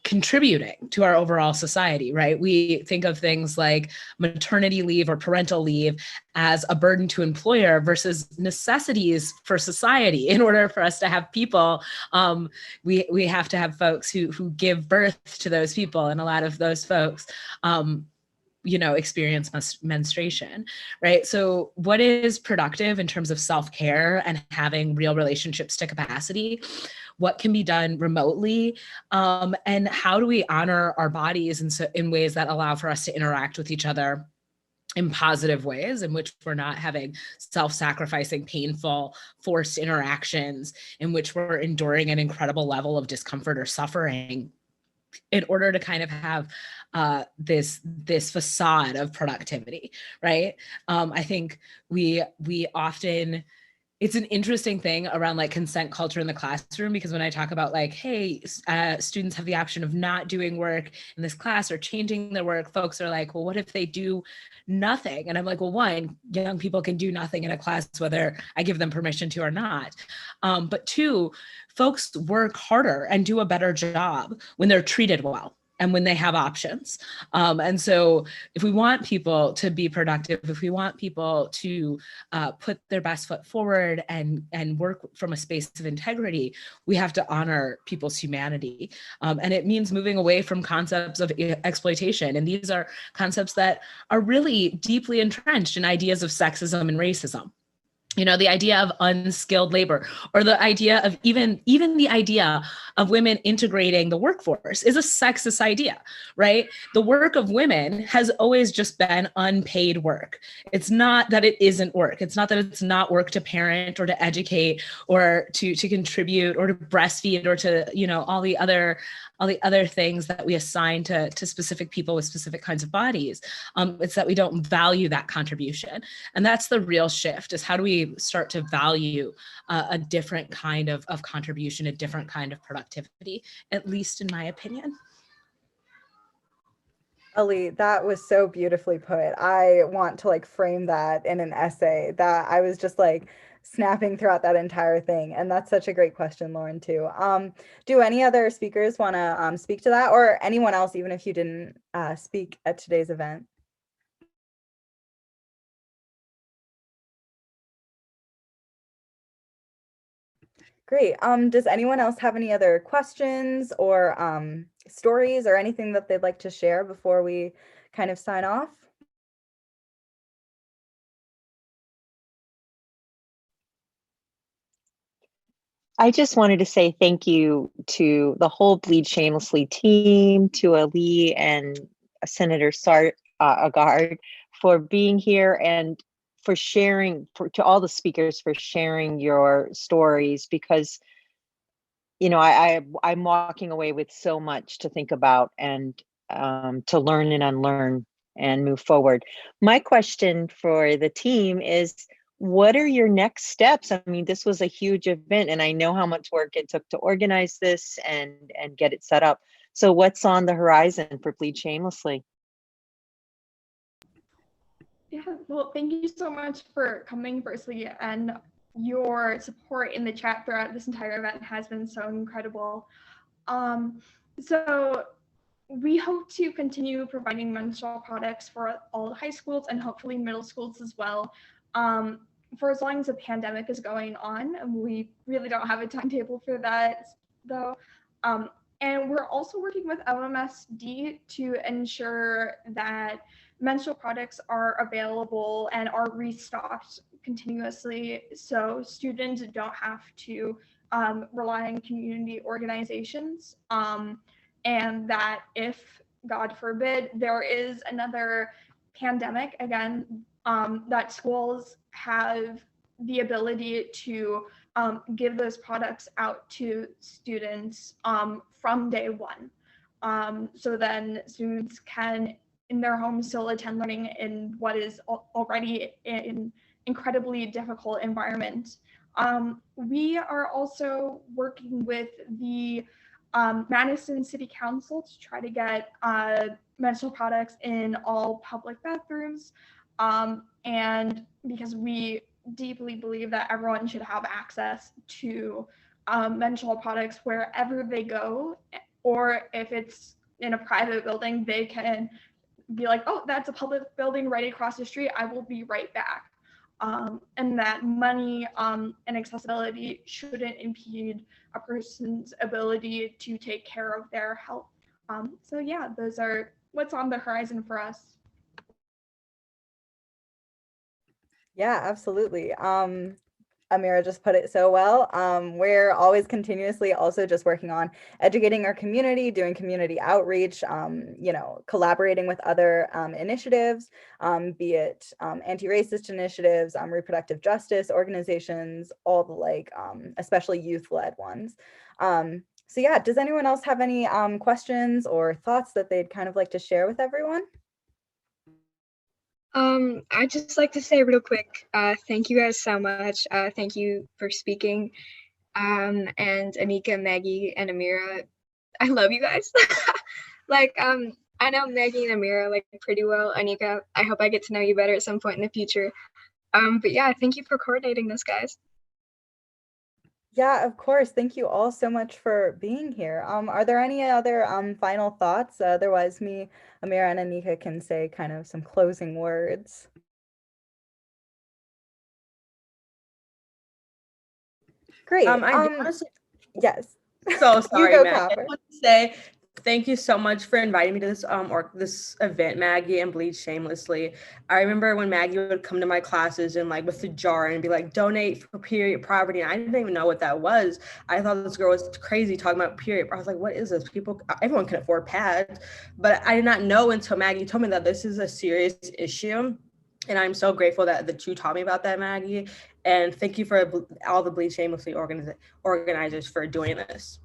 contributing to our overall society, right? We think of things like maternity leave or parental leave as a burden to employer versus necessities for society. In order for us to have people, we have to have folks who give birth to those people, and a lot of those folks you know, experience menstruation, right? So what is productive in terms of self-care and having real relationships to capacity? What can be done remotely? And how do we honor our bodies in ways that allow for us to interact with each other in positive ways, in which we're not having self-sacrificing, painful, forced interactions, in which we're enduring an incredible level of discomfort or suffering in order to kind of have this facade of productivity, right? I think we often, it's an interesting thing around like consent culture in the classroom, because when I talk about like, hey, students have the option of not doing work in this class or changing their work, folks are like, well, what if they do nothing? And I'm like, well, one, young people can do nothing in a class, whether I give them permission to or not. But two, folks work harder and do a better job when they're treated well and when they have options. And so if we want people to be productive, if we want people to put their best foot forward and work from a space of integrity, we have to honor people's humanity. And it means moving away from concepts of exploitation. And these are concepts that are really deeply entrenched in ideas of sexism and racism. You know, the idea of unskilled labor, or the idea of even the idea of women integrating the workforce is a sexist idea, right? The work of women has always just been unpaid work. It's not that it isn't work. It's not that it's not work to parent or to educate or to contribute or to breastfeed or to, you know, all the other things that we assign to specific people with specific kinds of bodies. It's that we don't value that contribution. And that's the real shift, is how do we start to value a different kind of contribution, a different kind of productivity, at least in my opinion. Ali, that was so beautifully put. I want to like frame that in an essay. That I was just like snapping throughout that entire thing. And that's such a great question, Lauren, too. Do any other speakers want to speak to that, or anyone else, even if you didn't speak at today's event? Great. Does anyone else have any other questions or stories or anything that they'd like to share before we kind of sign off? I just wanted to say thank you to the whole Bleed Shamelessly team, to Ali and Senator Agard for being here, and for sharing, to all the speakers for sharing your stories, because you know, I'm walking away with so much to think about and to learn and unlearn and move forward. My question for the team is, what are your next steps? I mean, this was a huge event, and I know how much work it took to organize this and get it set up. So what's on the horizon for Bleed Shamelessly? Yeah, well, thank you so much for coming, firstly, and your support in the chat throughout this entire event has been so incredible. So we hope to continue providing menstrual products for all high schools and hopefully middle schools as well, for as long as the pandemic is going on. And we really don't have a timetable for that, though. And we're also working with LMSD to ensure that menstrual products are available and are restocked continuously, so students don't have to rely on community organizations, and that if, God forbid, there is another pandemic again, that schools have the ability to give those products out to students from day one. So then students can, in their homes, still attend learning in what is already an incredibly difficult environment. We are also working with the Madison City Council to try to get menstrual products in all public bathrooms. And because we deeply believe that everyone should have access to menstrual products wherever they go, or if it's in a private building, they can be like, oh, that's a public building right across the street, I will be right back. And that money and accessibility shouldn't impede a person's ability to take care of their health. So yeah, those are what's on the horizon for us. Yeah, absolutely. Amira just put it so well. We're always continuously also just working on educating our community, doing community outreach, collaborating with other initiatives, be it anti-racist initiatives, reproductive justice organizations, all the like, especially youth-led ones. So yeah, does anyone else have any questions or thoughts that they'd kind of like to share with everyone? I'd just like to say real quick, thank you guys so much. Thank you for speaking. And Anika, Maggie, and Amira, I love you guys. Like, I know Maggie and Amira like pretty well. Anika, I hope I get to know you better at some point in the future. But yeah, thank you for coordinating this, guys. Yeah, of course. Thank you all so much for being here. Are there any other final thoughts? Otherwise, me, Amira, and Anika can say kind of some closing words. Great. Honestly, Yes. so sorry, You go, Matt. I Copper. just want to say thank you so much for inviting me to this this event, Maggie and Bleed Shamelessly. I remember when Maggie would come to my classes and like with the jar and be like, donate for period poverty. And I didn't even know what that was. I thought this girl was crazy talking about period. I was like, what is this? Everyone can afford pads. But I did not know until Maggie told me that this is a serious issue. And I'm so grateful that you taught me about that, Maggie. And thank you for all the Bleed Shamelessly organizers for doing this.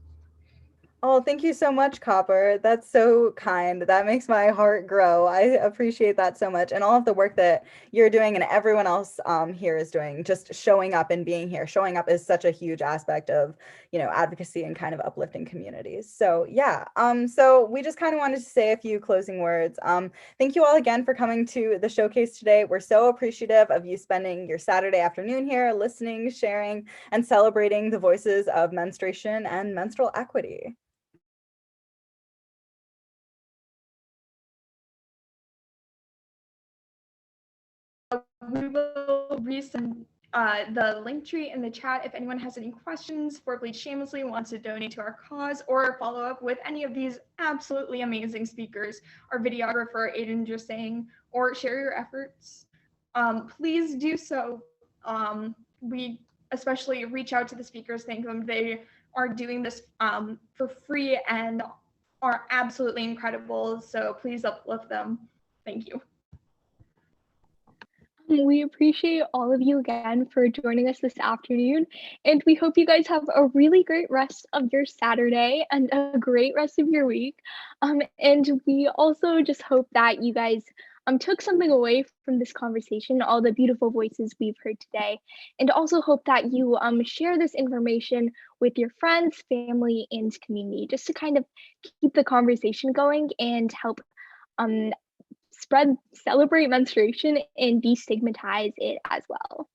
Oh, thank you so much, Copper. That's so kind. That makes my heart grow. I appreciate that so much. And all of the work that you're doing and everyone else here is doing, just showing up and being here. Showing up is such a huge aspect of, advocacy and kind of uplifting communities. So yeah, so we just kind of wanted to say a few closing words. Thank you all again for coming to the showcase today. We're so appreciative of you spending your Saturday afternoon here, listening, sharing, and celebrating the voices of menstruation and menstrual equity. We will resend the link tree in the chat if anyone has any questions for Bleed Shamelessly, wants to donate to our cause, or follow up with any of these absolutely amazing speakers, our videographer, Aiden Dressing, or share your efforts. Please do so. We especially reach out to the speakers, thank them. They are doing this for free and are absolutely incredible. So please uplift them. Thank you. We appreciate all of you again for joining us this afternoon, and we hope you guys have a really great rest of your Saturday and a great rest of your week. And we also just hope that you guys took something away from this conversation, all the beautiful voices we've heard today, and also hope that you share this information with your friends, family, and community, just to kind of keep the conversation going and help celebrate menstruation and destigmatize it as well.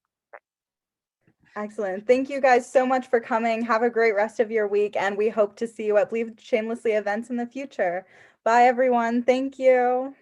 Excellent. Thank you guys so much for coming. Have a great rest of your week, and we hope to see you at Bleed Shamelessly events in the future. Bye, everyone. Thank you.